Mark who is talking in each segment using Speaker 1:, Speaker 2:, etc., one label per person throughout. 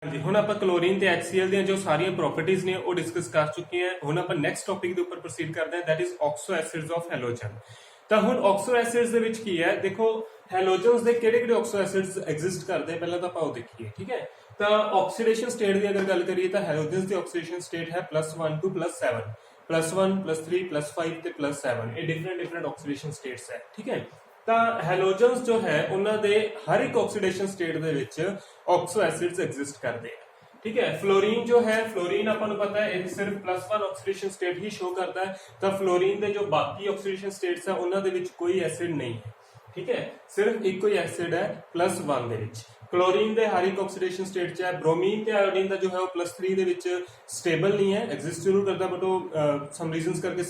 Speaker 1: ਹਾਂਜੀ ਹੁਣ ਆਪਾਂ ਕਲੋਰੀਨ ਤੇ HCl ਦੀਆਂ ਜੋ ਸਾਰੀਆਂ ਪ੍ਰੋਪਰਟੀਆਂ ਨੇ ਉਹ ਡਿਸਕਸ ਕਰ ਚੁੱਕੇ ਹਾਂ। ਹੁਣ ਆਪਾਂ ਨੈਕਸਟ ਟੌਪਿਕ ਦੇ ਉੱਪਰ ਪ੍ਰੋਸੀਡ ਕਰਦੇ ਹਾਂ, that is oxo acids of halogen. ਤਾਂ ਹੁਣ ਆਕਸੋ ਐਸਿਡਸ ਦੇ ਵਿੱਚ ਕੀ ਹੈ, ਦੇਖੋ ਹੈਲੋਜਨਸ ਦੇ ਕਿਹੜੇ ਕਿਹੜੇ ਆਕਸੋ ਐਸਿਡਸ ਐਗਜ਼ਿਸਟ ਕਰਦੇ ਪਹਿਲਾਂ ਤਾਂ ਆਪਾਂ ਉਹ ਦੇਖੀਏ। ਠੀਕ ਹੈ, ਤਾਂ ਆਕਸੀਡੇਸ਼ਨ ਸਟੇਟ ਦੀ ਅਗਰ ਗੱਲ ਕਰੀਏ ਤਾਂ ਹੈਲੋਜਨਸ ਦੀ ਆਕਸੀਡੇਸ਼ਨ ਸਟੇਟ ਹੈ +1 to +7, +1 +3 +5 ਤੇ +7। ਇਹ ਡਿਫਰੈਂਟ ਆਕਸੀਡੇਸ਼ਨ ਸਟੇਟਸ ਹੈ। ਠੀਕ ਹੈ, ਤਾਂ ਹੈਲੋਜਨਸ ਜੋ ਹੈ ਉਹਨਾਂ ਦੇ ਹਰ ਇੱਕ ਆਕਸੀਡੇਸ਼ਨ ਸਟੇਟ ਦੇ ਵਿੱਚ ਆਕਸੋ ਐਸਿਡਸ ਐਗਜ਼ਿਸਟ ਕਰਦੇ ਆ। ਠੀਕ ਹੈ, ਫਲੋਰੀਨ ਜੋ ਹੈ, ਫਲੋਰੀਨ ਆਪਾਂ ਨੂੰ ਪਤਾ ਹੈ ਇਹ ਸਿਰਫ +1 ਆਕਸੀਡੇਸ਼ਨ ਸਟੇਟ ਹੀ ਸ਼ੋ ਕਰਦਾ ਹੈ। ਤਾਂ ਫਲੋਰੀਨ ਦੇ ਜੋ ਬਾਕੀ ਆਕਸੀਡੇਸ਼ਨ ਸਟੇਟਸ ਆ ਉਹਨਾਂ ਦੇ ਵਿੱਚ ਕੋਈ ਐਸਿਡ ਨਹੀਂ ਹੈ। ਠੀਕ ਹੈ, ਸਿਰਫ ਇੱਕੋ ਹੀ ਐਸਿਡ ਹੈ +1 ਦੇ ਵਿੱਚ। ਕਲੋਰੀਨ ਦੇ ਹਰ ਇੱਕ ਆਕਸੀਡੇਸ਼ਨ ਸਟੇਟ 'ਚ ਹੈ। ਬ੍ਰੋਮੀਨ ਤੇ ਆਇਓਡੀਨ ਦਾ ਜੋ ਹੈ ਉਹ +3 ਦੇ ਵਿੱਚ ਸਟੇਬਲ ਨਹੀਂ ਹੈ, ਐਗਜ਼ਿਸਟ ਜ਼ਰੂਰ ਕਰਦਾ ਬਟ ਉਹ ਸਮ ਰੀਜ਼ਨਸ ਕਰਕੇ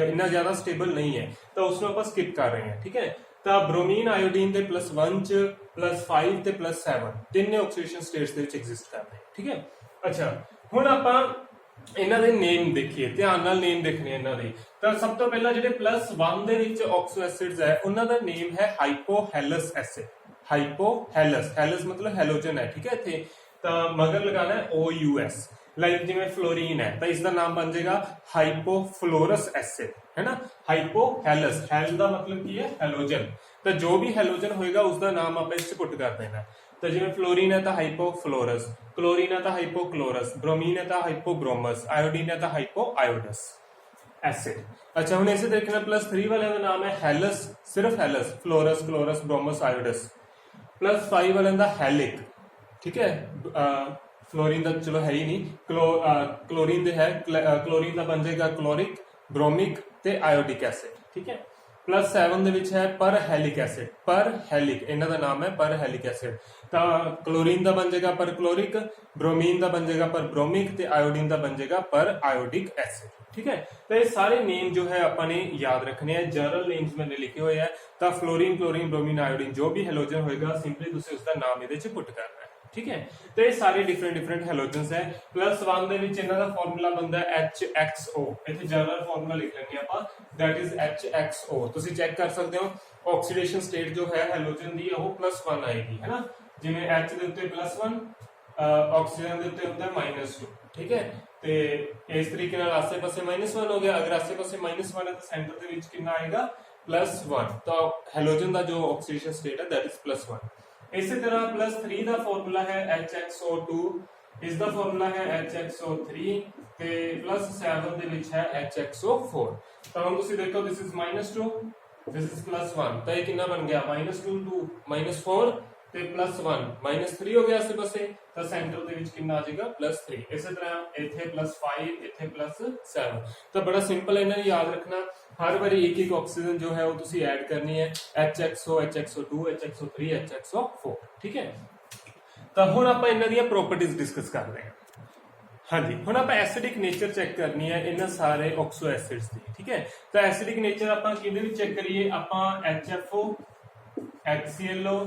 Speaker 1: ਇੰਨਾ ਜ਼ਿਆਦਾ ਸਟੇਬਲ ਨਹੀਂ ਹੈ, ਤਾਂ ਉਸ ਨੂੰ ਆਪਾਂ ਸਕਿਪ ਕਰ ਰਹੇ ਹਾਂ। ਠੀਕ ਹੈ, ਤਾਂ ਬ੍ਰੋਮੀਨ ਆਇਓਡੀਨ ਦੇ +1 ਚ +5 ਤੇ +7 ਤਿੰਨੇ ਆਕਸੀਡੇਸ਼ਨ ਸਟੇਟਸ ਦੇ ਵਿੱਚ ਐਗਜ਼ਿਸਟ ਕਰਦੇ। ਠੀਕ ਹੈ, ਅੱਛਾ ਹੁਣ ਆਪਾਂ ਇਹਨਾਂ ਦੇ ਨੇਮ ਦੇਖੀਏ, ਧਿਆਨ ਨਾਲ ਨੇਮ ਦੇਖਣੇ ਇਹਨਾਂ ਦੇ। ਤਾਂ ਸਭ ਤੋਂ ਪਹਿਲਾਂ ਜਿਹੜੇ +1 ਦੇ ਵਿੱਚ ਆਕਸੋ ਐਸਿਡਸ ਹੈ ਉਹਨਾਂ ਦਾ ਨੇਮ ਹੈ ਹਾਈਪੋਹੈਲਸ ਐਸਿਡ। ਹਾਈਪੋਹੈਲਸ, ਹੈਲਸ ਮਤਲਬ ਹੈਲੋਜਨ ਹੈ। ਠੀਕ ਹੈ, ਇੱਥੇ ਤਾਂ ਮਗਰ ਲਗਾਣਾ ਹੈ OUS। ਲਾਈਕ ਜਿਵੇਂ ਫਲੋਰੀਨ ਹੈ ਤਾਂ ਇਸ ਦਾ ਨਾਮ ਬਣ ਜਾਏਗਾ ਹਾਈਪੋਫਲੋਰਸ ਐਸਿਡ, है ना। हाइपोहेलस, हेल ਦਾ ਮਤਲਬ ਕੀ ਹੈ, ਹੈਲੋਜਨ। ਤਾਂ ਜੋ ਵੀ ਹੈਲੋਜਨ ਹੋਏਗਾ ਉਸ ਦਾ ਨਾਮ ਆਪਾਂ ਇਸ ਚ ਪੁੱਟ ਕਰ ਦੇਣਾ। ਤਾਂ ਜਿਵੇਂ ਫਲੋਰੀਨ ਹੈ ਤਾਂ ਹਾਈਪੋਫਲੋਰਸ, ਕਲੋਰੀਨ ਹੈ ਤਾਂ ਹਾਈਪੋਕਲੋਰਸ, ਬ੍ਰੋਮੀਨ ਹੈ ਤਾਂ ਹਾਈਪੋਬ੍ਰੋਮਸ, ਆਇਓਡੀਨ ਹੈ ਤਾਂ ਹਾਈਪੋਆਇਓਡਸ ਐਸਿਡ। ਅੱਛਾ ਹੁਣ ਇਸੇ ਤਰੀਕੇ ਨਾਲ +3 ਵਾਲਿਆਂ ਦਾ ਨਾਮ ਹੈ ਹੈਲਸ, ਸਿਰਫ ਹੈਲਸ, ਫਲੋਰਸ, ਕਲੋਰਸ, ਬ੍ਰੋਮਸ, ਆਇਓਡਸ। +5 ਵਾਲਿਆਂ ਦਾ ਹੈਲਿਕ। ਠੀਕ ਹੈ, ਫਲੋਰੀਨ ਦਾ ਚਲੋ ਹੈ ਹੀ ਨਹੀਂ, ਕਲੋਰੀਨ ਦੇ ਹੈ, ਕਲੋਰੀਨ ਦਾ ਬਣ ਜਾਏਗਾ ਕਲੋਰਿਕ, ਬ੍ਰੋਮਿਕ ਤੇ ਆਇਓਡਿਕ ਐਸਿਡ। ਠੀਕ ਹੈ, +7 ਦੇ ਵਿੱਚ ਹੈ ਪਰਹੈਲਿਕ ਐਸਿਡ, ਪਰਹੈਲਿਕ ਇਹਨਾਂ ਦਾ ਨਾਮ ਹੈ ਪਰਹੈਲਿਕ ਐਸਿਡ। ਤਾਂ ਕਲੋਰੀਨ ਦਾ ਬਣ ਜਾਏਗਾ ਪਰਕਲੋਰਿਕ, ਬ੍ਰੋਮੀਨ ਦਾ ਬਣ ਜਾਏਗਾ ਪਰਬ੍ਰੋਮਿਕ ਤੇ ਆਇਓਡੀਨ ਦਾ ਬਣ ਜਾਏਗਾ ਪਰਆਇਓਡਿਕ ਐਸਿਡ। ਠੀਕ ਹੈ, ਤਾਂ ਇਹ ਸਾਰੇ ਨੇਮ ਜੋ ਹੈ ਆਪਾਂ ਨੇ ਯਾਦ ਰੱਖਣੇ ਆ, ਜਨਰਲ ਨੇਮਸ ਮੈंने ਲਿਖੇ ਹੋਏ ਆ। ਤਾਂ ਫਲੋਰੀਨ, ਕਲੋਰੀਨ, ਬ੍ਰੋਮੀਨ, ਆਇਓਡੀਨ ਜੋ ਵੀ ਹੈਲੋਜਨ ਹੋਏਗਾ ਸਿੰਪਲੀ ਤੁਸੀਂ ਉਸਦਾ ਨਾਮ ਇਹਦੇ ਚ ਪੁੱਟ ਕਰਨਾ ਹੈ। ਠੀਕ ਹੈ, ਤੇ ਇਹ ਸਾਰੇ ਡਿਫਰੈਂਟ ਹੈਲੋਜਨਸ ਹੈ। +1 ਦੇ ਵਿੱਚ ਇਹਨਾਂ ਦਾ ਫਾਰਮੂਲਾ ਬਣਦਾ ਹੈ HXO। ਇੱਥੇ ਜਨਰਲ ਫਾਰਮੂਲਾ ਲਿਖ ਲੈਂਦੇ ਆਪਾਂ, ਦੈਟ ਇਜ਼ HXO। ਤੁਸੀਂ ਚੈੱਕ ਕਰ ਸਕਦੇ ਹੋ ਆਕਸੀਡੇਸ਼ਨ ਸਟੇਟ ਜੋ ਹੈ ਹੈਲੋਜਨ ਦੀ ਉਹ +1 ਆਏਗੀ, ਹੈ ਨਾ। ਜਿਵੇਂ H ਦੇ ਉੱਤੇ +1, ਆਕਸੀਜਨ ਦੇ ਉੱਤੇ ਹੁੰਦਾ -2। ਠੀਕ ਹੈ, ਤੇ ਇਸ ਤਰੀਕੇ ਨਾਲ ਆਸੇ-ਪਾਸੇ -1 ਹੋ ਗਿਆ। ਅਗਰ ਆਸੇ-ਪਾਸੇ -1 ਹੈ ਤਾਂ ਸੈਂਟਰ ਦੇ ਵਿੱਚ ਕਿੰਨਾ ਆਏਗਾ, +1। ਤਾਂ ਹੈਲੋਜਨ ਦਾ ਜੋ ਆਕਸੀਡੇਸ਼ਨ ਸਟੇਟ ਹੈ ਦੈਟ ਇਜ਼ +1। ਇਸੇ ਤਰ੍ਹਾਂ +3 ਦਾ ਫਾਰਮੂਲਾ ਹੈ HXO2, ਇਸ ਦਾ ਫਾਰਮੂਲਾ ਹੈ HXO3 ਤੇ +7 ਦੇ ਵਿੱਚ ਹੈ HXO4। ਤਾਂ ਹੁਣ ਤੁਸੀਂ ਦੇਖੋ ਦਿਸ ਇਜ਼ -2, ਦਿਸ ਇਜ਼ +1, ਤਾਂ ਇਹ ਕਿੰਨਾ ਬਣ ਗਿਆ -2 to -4 ਤੇ +1 -3 ਹੋ ਗਿਆ ਆਸੇ ਪਾਸੇ, ਤਾਂ ਸੈਂਟਰ ਦੇ ਵਿੱਚ ਕਿੰਨਾ ਆ ਜਾਏਗਾ +3। ਇਸੇ ਤਰ੍ਹਾਂ ਇੱਥੇ +5, ਇੱਥੇ +7। ਤਾਂ ਬੜਾ ਸਿੰਪਲ ਇਹਨਾਂ ਨੂੰ ਯਾਦ ਰੱਖਣਾ, ਹਰ ਵਾਰੀ ਇੱਕ ਆਕਸੀਜਨ ਜੋ ਹੈ ਉਹ ਤੁਸੀਂ ਐਡ ਕਰਨੀ ਹੈ, HXO, HXO2, HXO3, HXO4। ਠੀਕ ਹੈ, ਤਾਂ ਹੁਣ ਆਪਾਂ ਇਹਨਾਂ ਦੀਆਂ ਪ੍ਰੋਪਰਟੀਆਂ ਡਿਸਕਸ ਕਰਦੇ ਹਾਂ। ਹਾਂਜੀ ਹੁਣ ਆਪਾਂ ਐਸਿਡਿਕ ਨੇਚਰ ਚੈੱਕ ਕਰਨੀ ਹੈ ਇਹਨਾਂ ਸਾਰੇ ਆਕਸੋ ਐਸਿਡਸ ਦੀ। ਠੀਕ ਹੈ, ਤਾਂ ਐਸਿਡਿਕ ਨੇਚਰ ਆਪਾਂ ਕਿਹਦੇ ਵਿੱਚ ਚੈੱਕ ਕਰੀਏ, ਆਪਾਂ HFO, HClO,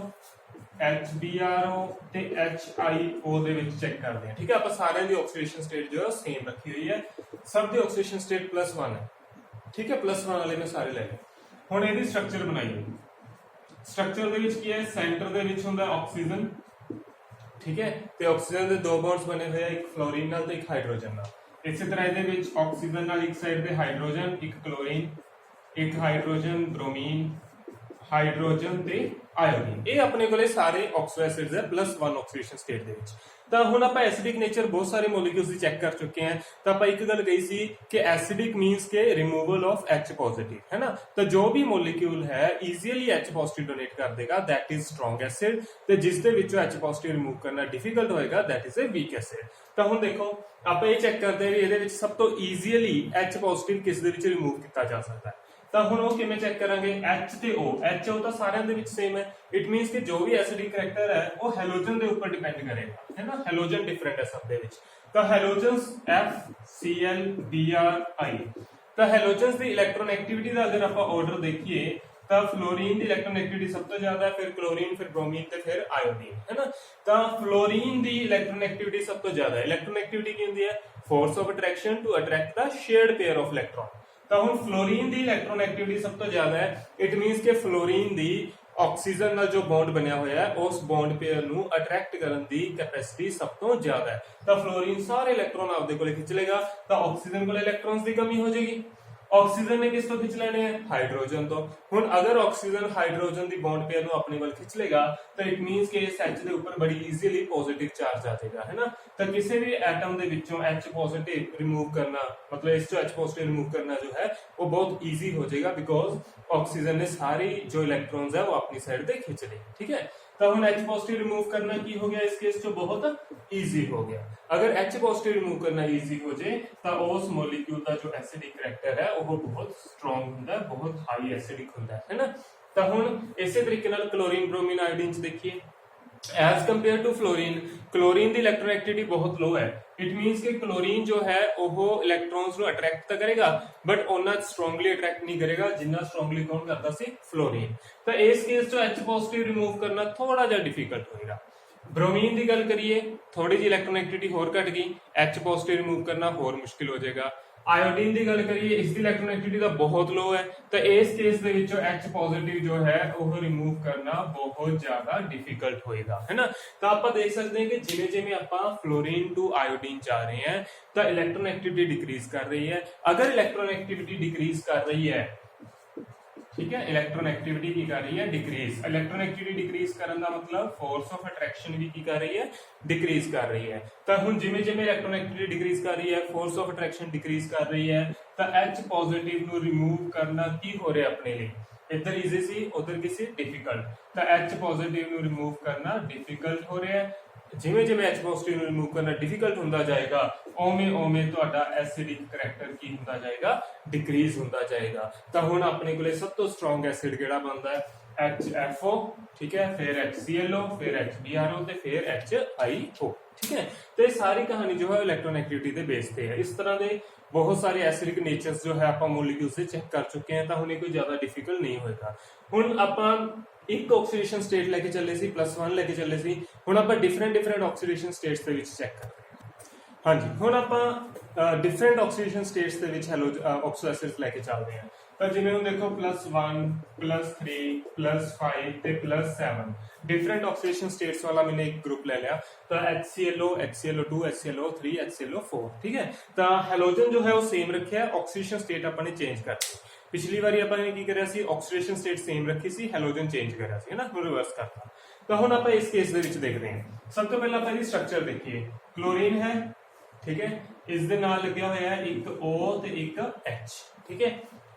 Speaker 1: HBRO ਤੇ HIO ਦੇ ਵਿੱਚ ਚੈੱਕ ਕਰਦੇ ਹਾਂ। ਠੀਕ ਹੈ, ਆਪਾਂ ਸਾਰਿਆਂ ਦੀ ਆਕਸੀਡੇਸ਼ਨ ਸਟੇਟ ਜੋ ਹੈ ਸੇਮ ਰੱਖੀ ਹੋਈ ਹੈ, ਸਭ ਦੀ ਆਕਸੀਡੇਸ਼ਨ ਸਟੇਟ +1 ਹੈ। ਠੀਕ ਹੈ, +1 ਵਾਲੇ ਮੈਂ ਸਾਰੇ ਲੈ ਲਏ। ਹੁਣ ਇਹਦੀ ਸਟਰਕਚਰ ਬਣਾਈਏ। ਸਟਰਕਚਰ ਦੇ ਵਿੱਚ ਕੀ ਹੈ, ਸੈਂਟਰ ਦੇ ਵਿੱਚ ਹੁੰਦਾ ਆਕਸੀਜਨ। ਠੀਕ ਹੈ, ਤੇ ਆਕਸੀਜਨ ਦੇ ਦੋ ਬੌਂਡਸ ਬਣੇ ਹੋਏ ਆ, ਇੱਕ ਫਲੋਰੀਨ ਨਾਲ ਤੇ ਇੱਕ ਹਾਈਡਰੋਜਨ ਨਾਲ। ਇਸੇ ਤਰ੍ਹਾਂ ਇਹਦੇ ਵਿੱਚ ਆਕਸੀਜਨ ਨਾਲ ਇੱਕ ਸਾਈਡ ਤੇ ਹਾਈਡਰੋਜਨ, ਇੱਕ ਕਲੋਰੀਨ, ਇੱਕ ਹਾਈਡਰੋਜਨ, ਬ੍ਰੋਮੀਨ, ਹਾਈਡਰੋਜਨ ਤੇ ਆਇਓਡੀਨ। ਇਹ ਆਪਣੇ ਕੋਲੇ ਸਾਰੇ ਆਕਸੋ ਐਸਿਡਸ ਹੈ +1 ਆਕਸੀਡੇਸ਼ਨ ਸਟੇਟ ਦੇ ਵਿੱਚ। ਤਾਂ ਹੁਣ ਆਪਾਂ ਐਸਿਡਿਕ ਨੇਚਰ ਬਹੁਤ ਸਾਰੇ ਮੋਲੀਕਿਊਲਸ ਦੀ ਚੈੱਕ ਕਰ ਚੁੱਕੇ ਹਾਂ। ਤਾਂ ਆਪਾਂ ਇੱਕ ਗੱਲ ਕਹੀ ਸੀ ਕਿ ਐਸਿਡਿਕ ਮੀਨਸ ਕਿ ਰਿਮੂਵਲ ਆਫ H ਪੋਜ਼ਿਟਿਵ, ਹੈ ਨਾ। ਤਾਂ ਜੋ ਵੀ ਮੋਲੀਕਿਊਲ ਹੈ ਈਜ਼ੀਲੀ H ਪੋਜ਼ਿਟਿਵ ਡੋਨੇਟ ਕਰ ਦੇਗਾ, ਦੈਟ ਇਜ਼ ਸਟਰੋਂਗ ਐਸਿਡ। ਤੇ ਜਿਸ ਦੇ ਵਿੱਚੋਂ H ਪੋਜ਼ਿਟਿਵ ਰਿਮੂਵ ਕਰਨਾ ਡਿਫਿਕਲਟ ਹੋਏਗਾ, that is a weak acid. ਤਾਂ ਹੁਣ ਦੇਖੋ ਆਪਾਂ ਇਹ ਚੈੱਕ ਕਰਦੇ ਹਾਂ ਵੀ ਇਹਦੇ ਵਿੱਚ ਸਭ ਤੋਂ ਈਜ਼ੀਲੀ H ਪੋਜ਼ਿਟਿਵ ਕਿਸ ਦੇ ਵਿੱਚ ਰਿਮੂਵ ਕੀਤਾ ਜਾ ਸਕਦਾ ਹੈ। ਤਾਂ ਹੁਣ ਉਹ ਕਿਵੇਂ ਚੈੱਕ ਕਰਾਂਗੇ, H ਤੇ O। HO ਤਾਂ ਸਾਰਿਆਂ ਦੇ ਵਿੱਚ ਸੇਮ ਹੈ, ਇਟ ਮੀਨਸ ਕਿ ਜੋ ਵੀ ਐਸਿਡਿਕ ਕਰੈਕਟਰ ਹੈ ਉਹ ਹੈਲੋਜਨ ਦੇ ਉੱਪਰ ਡਿਪੈਂਡ ਕਰੇਗਾ, ਹੈ ਨਾ। ਹੈਲੋਜਨ ਡਿਫਰੈਂਟ ਹੈ ਸਭ ਦੇ ਵਿੱਚ। ਤਾਂ ਹੈਲੋਜਨਸ FCl BrI। ਤਾਂ ਹੈਲੋਜਨਸ ਦੀ ਇਲੈਕਟ੍ਰੋਨੈਗੇਟਿਵਿਟੀ ਦਾ ਅਗਰ ਆਪਾਂ ਆਰਡਰ ਦੇਖੀਏ ਤਾਂ ਫਲੋਰੀਨ ਦੀ ਇਲੈਕਟ੍ਰੋਨੈਗੇਟਿਵਿਟੀ ਸਭ ਤੋਂ ਜ਼ਿਆਦਾ, ਫਿਰ ਕਲੋਰੀਨ, ਫਿਰ ਬ੍ਰੋਮੀਨ ਤੇ ਫਿਰ ਆਇਓਡੀਨ, ਹੈ ਨਾ। ਤਾਂ ਫਲੋਰੀਨ ਦੀ ਇਲੈਕਟ੍ਰੋਨੈਗੇਟਿਵਿਟੀ ਸਭ ਤੋਂ ਜ਼ਿਆਦਾ। ਇਲੈਕਟ੍ਰੋਨੈਗੇਟਿਵਿਟੀ ਕੀ ਹੁੰਦੀ ਹੈ, force of attraction to attract the shared pair of electron. ਤਾਂ ਹੁਣ ਫਲੋਰੀਨ ਦੀ ਇਲੈਕਟ੍ਰੋਨੈਗੇਟਿਵਿਟੀ ਸਭ ਤੋਂ ਜ਼ਿਆਦਾ ਹੈ, ਇਟ ਮੀਨਸ ਕਿ ਫਲੋਰੀਨ ਦੀ ਆਕਸੀਜਨ ਨਾਲ ਜੋ ਬੌਂਡ ਬਣਿਆ ਹੋਇਆ ਹੈ ਉਸ ਬੌਂਡ ਪੇਅਰ ਨੂੰ ਅਟਰੈਕਟ ਕਰਨ ਦੀ ਕੈਪੈਸਿਟੀ ਸਭ ਤੋਂ ਜ਼ਿਆਦਾ ਹੈ। ਤਾਂ ਫਲੋਰੀਨ ਸਾਰੇ ਇਲੈਕਟ੍ਰੋਨ ਆਪਦੇ ਕੋਲੇ ਖਿੱਚ ਲੇਗਾ, ਤਾਂ ਆਕਸੀਜਨ ਕੋਲੇ ਇਲੈਕਟ੍ਰॉन्स ਦੀ ਕਮੀ ਹੋ ਜਾਏਗੀ। ਆਕਸੀਜਨ ਨੇ ਕਿਸ ਤੋਂ ਖਿੱਚ ਲੈਣੇ ਹੈ? ਹਾਈਡਰੋਜਨ ਤੋਂ। ਹੁਣ ਅਗਰ ਆਕਸੀਜਨ ਹਾਈਡਰੋਜਨ ਦੀ ਬੌਂਡ ਪੇਅਰ ਨੂੰ ਆਪਣੇ ਵੱਲ ਖਿੱਚ ਲੇਗਾ ਤਾਂ ਇਟ ਮੀਨਸ ਕਿ ਇਸ H ਦੇ ਉੱਪਰ ਬੜੀ ਈਜ਼ੀਲੀ ਪੋਜ਼ਿਟਿਵ ਚਾਰਜ ਆ ਜਾਏਗਾ, ਹੈ ਨਾ। ਤਾਂ ਕਿਸੇ ਵੀ ਐਟਮ ਦੇ ਵਿੱਚੋਂ H ਪੋਜ਼ਿਟਿਵ ਰਿਮੂਵ ਕਰਨਾ, ਮਤਲਬ ਇਸ ਚੋਂ H ਪੋਜ਼ਿਟਿਵ ਰਿਮੂਵ ਕਰਨਾ ਜੋ ਹੈ ਉਹ ਬਹੁਤ ਈਜ਼ੀ ਹੋ जाएगा, ਬਿਕੋਜ਼ ਆਕਸੀजन ने सारी जो इलेक्ट्रॉन्स है वो अपनी साइड पे खिंच लिए। ठीक है, तो हम H पॉजिटिव रिमूव करना की हो गया इस केस जो बहुत ईजी हो गया। अगर H पॉजिटिव रिमूव करना ईजी हो जाए तो उस मॉलिक्यूल का जो एसिडिक करैक्टर है वो बहुत स्ट्रॉन्ग होता है, बहुत हाई एसिडिक होता है ना। तो हम इसे तरीके नाल क्लोरीन ब्रोमीन आयोडीन च देखिए, as compare to fluorine, chlorine की इलेक्ट्रोनेगेटिविटी बहुत लो है। इट मीनस कि क्लोरीन जो है वो इलेक्ट्रॉन्स ਨੂੰ अट्रैक्ट तो करेगा बट उन्ना स्ट्रांगली अट्रैक्ट नहीं करेगा जिन्ना स्ट्रांगली कौन करता सी? फ्लोरीन। तो इस केस जो H पॉजिटिव रिमूव करना थोड़ा जिहा डिफिकल्ट होएगा। ब्रोमीन की गल करिए, थोड़ी जी इलेक्ट्रोनेगेटिविटी होर घट गई, H पॉजिटिव रिमूव करना होर मुश्किल हो जाएगा। आयोडीन की गल करिए, इसकी इलेक्ट्रोनेगेटिविटी तो बहुत लो है, तो इस केस दे विच H पॉजिटिव जो है वो रिमूव करना बहुत ज्यादा डिफिकल्ट होएगा, है ना। तो आप देख सकते हैं कि जिमें जिमें आप फ्लोरीन टू आयोडीन जा रहे हैं तो इलेक्ट्रोनेगेटिविटी डिक्रीज कर रही है। अगर इलेक्ट्रोनेगेटिविटी डिक्रीज कर रही है, ठीक है, इलेक्ट्रोनेगेटिविटी की कर रही है डिक्रीज। इलेक्ट्रोनेगेटिविटी डिक्रीज करने का मतलब फोर्स ऑफ अट्रैक्शन भी की कर रही है? डिक्रीज कर रही है। तो हुण जिवें जिवें इलेक्ट्रोनेगेटिविटी डिक्रीज कर रही है, फोर्स ऑफ अट्रैक्शन डिक्रीज कर रही है, तो H पॉजिटिव ਨੂੰ रिमूव करना की हो रहा है अपने लिए? इधर इजी सी, उधर किसी डिफिकल्ट। तो H पॉजिटिव ਨੂੰ रिमूव करना डिफिकल्ट हो रहा है। जिवें जिवें H पॉजिटिव ਨੂੰ रिमूव करना डिफिकल्ट ਹੁੰਦਾ जाएगा ओवें ओवें ਤੁਹਾਡਾ एसिडिक करैक्टर की ਹੁੰਦਾ जाएगा? डिक्रीज ਹੁੰਦਾ जाएगा। तो हुण अपने कोले सब तो स्ट्रॉन्ग एसिड किहड़ा बनदा है? HFO, ठीक है, फिर HClO, फिर HBrO ते फिर HIO। ठीक है, तो ये सारी कहानी जो है इलेक्ट्रोनेगेटिविटी के बेस पे है। इस तरह के बहुत सारे एसिडिक नेचर्स जो है आप मॉलिक्यूल से चेक कर चुके हैं, तो हुण कोई ज्यादा डिफिकल्ट नहीं होएगा। हुण आपां एक ऑक्सीडेशन स्टेट लेके चले सी, +1 लेके चले सी, हुण आपां डिफरेंट ऑक्सीडेशन स्टेट्स दे विच चेक करते हैं। हाँ जी, हुण आपां डिफरेंट ऑक्सीडेशन स्टेट्स दे विच ऑक्सो एसिड्स लेके चलते हैं। तो जिवें हुण देखो +1, +3, +5 ते +7 डिफरेंट ऑक्सीडेशन स्टेट्स वाला मैंने एक ग्रुप ले लिया। तो HClO, HClO2, HClO3, HClO4। ठीक है, तो हेलोजन जो है वो सेम रखा है, ऑक्सीडेशन स्टेट अपने चेंज करती। पिछली बारी अपने की करिया सी, ऑक्सीडेशन स्टेट सेम रखी सी, हेलोजन चेंज करिया सी, है ना, रिवर्स करता। तो हुण आपां इस केस दे विच देखते हैं। सब तो पहले आपां इसदी स्ट्रक्चर देखिए। क्लोरीन है, ठीक है, इस दे नाल लग्या होया है एक O ते एक H। ठीक है,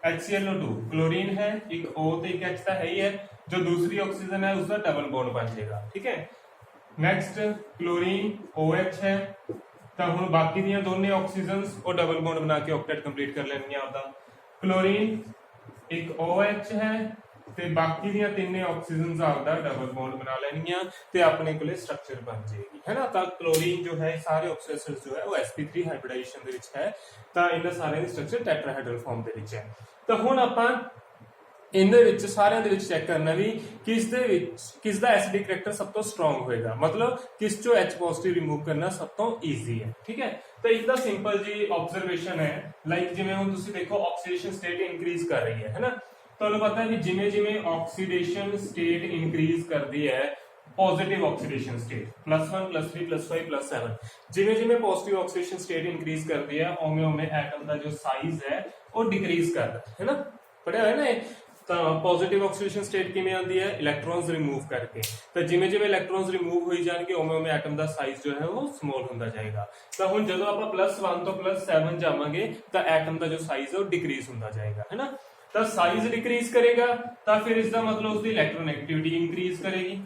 Speaker 1: HClO2 क्लोरीन है, एक O ते एक H तो है ही है, जो दूसरी ऑक्सीजन है उसका डबल बॉन्ड बन जाएगा। ठीक है, नेक्स्ट क्लोरीन OH है, तो हुण बाकी दी दोनों ऑक्सीजन्स वो डबल बॉन्ड बना के ऑक्टेट कंप्लीट कर लेंगे आपका। क्लोरीन एक OH है ते बाकी दी तीनों ऑक्सीजन्स आपका डबल बॉन्ड बना लेंगे ते अपने कोले स्ट्रक्चर बन जाएगी, है ना। तो क्लोरीन जो है सारे ऑक्सो एसिड्स जो है वो sp3 हाइब्रिडाइजेशन दे विच है, तो इन्हां सारे दी स्ट्रक्चर टेट्राहेड्रल फॉर्म दे विच है। तो हुण आपां इनदे विच सारियां दे विच चेक करना भी किस दा एसिडिक करैक्टर सब तो स्ट्रॉन्ग होएगा, मतलब किस चो H पॉजिटिव रिमूव करना सब तो ईजी है। ठीक है, तो इसका सिंपल जी ऑब्जर्वेशन है, लाइक जिवें हुण तुसीं देखो ऑक्सीडेशन स्टेट इंक्रीज कर रही है ना। तुहानूं पता है कि जिवें जिवें ऑक्सीडेशन स्टेट इंक्रीज करती है, पॉजिटिव ऑक्सीडेशन स्टेट +1, +3, +5, +7, जिवें जिवें पॉजिटिव ऑक्सीडेशन स्टेट इंक्रीज करती है ओवें ओवें एटम का जो साइज है वो डिक्रीज करता है ना। पढ़िया है ना। तो पॉजिटिव ऑक्सीडेशन स्टेट किवें आंदी है? इलेक्ट्रॉन्स रिमूव करके। तो जिवें जिवें इलेक्ट्रॉन्स रिमूव होई जाणगे ओवें ओवें एटम का साइज जो है वो स्मॉल होंदा जाएगा। तो हुण जदों आपां +1 तो +7 जावांगे तो एटम का जो साइज है वो डिक्रीज होंदा जाएगा, है ना। तो साइज डिक्रीज करेगा तो फिर इसका मतलब उसकी इलेक्ट्रोनेगेटिविटी इंक्रीज करेगी,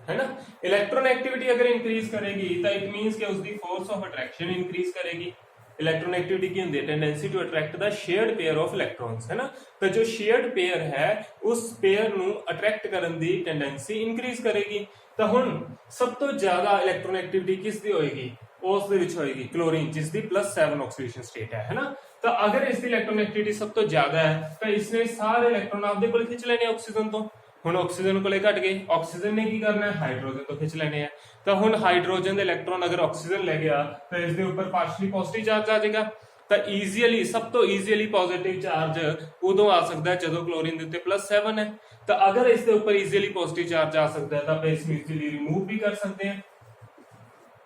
Speaker 1: है ना। इलेक्ट्रोनेगेटिविटी अगर इंक्रीज करेगी तो इट मींस कि उसकी फोर्स ऑफ अट्रैक्शन इंक्रीज करेगी। इलेक्ट्रोनेगेटिविटी की होती है? Tendency to attract the shared pair of electrons, है ना। तो जो शेयर्ड पेयर है उस पेयर नु अट्रैक्ट करने की टेंडेंसी इंक्रीज करेगी। तो हुण सब तो ज्यादा इलेक्ट्रोनेगेटिविटी किस दी होएगी? उस दे विच होएगी क्लोरीन, जिसकी +7 ऑक्सीडेशन स्टेट है ना। तो अगर इसकी इलेक्ट्रोनेगेटिविटी सब तो ज्यादा है तो इसने सारे इलेक्ट्रॉन आपदे कोल खिंच लेने ऑक्सीजन तो। हुण ऑक्सीजन कोले घट गए, ऑक्सीजन ने की करना है? हाइड्रोजन तो खिंच लेने हैं। तो हुण हाइड्रोजन दे इलेक्ट्रॉन अगर ऑक्सीजन ले गया तो इसके ऊपर पार्शियली पॉजिटिव चार्ज आ जाएगा। ਤਾਂ ਈਜ਼ੀਲੀ ਸਭ ਤੋਂ ਈਜ਼ੀਲੀ ਪੋਜ਼ਿਟਿਵ ਚਾਰਜ ਉਦੋਂ ਆ ਸਕਦਾ ਹੈ ਜਦੋਂ ਕਲੋਰੀਨ ਦੇ ਉੱਤੇ +7 ਹੈ। ਤਾਂ ਅਗਰ ਇਸ ਦੇ ਉੱਪਰ ਈਜ਼ੀਲੀ ਪੋਜ਼ਿਟਿਵ ਚਾਰਜ ਆ ਸਕਦਾ ਹੈ ਤਾਂ ਆਪਾਂ ਇਸ ਨੂੰ ਈਜ਼ੀਲੀ ਰਿਮੂਵ ਵੀ ਕਰ ਸਕਦੇ ਹਾਂ।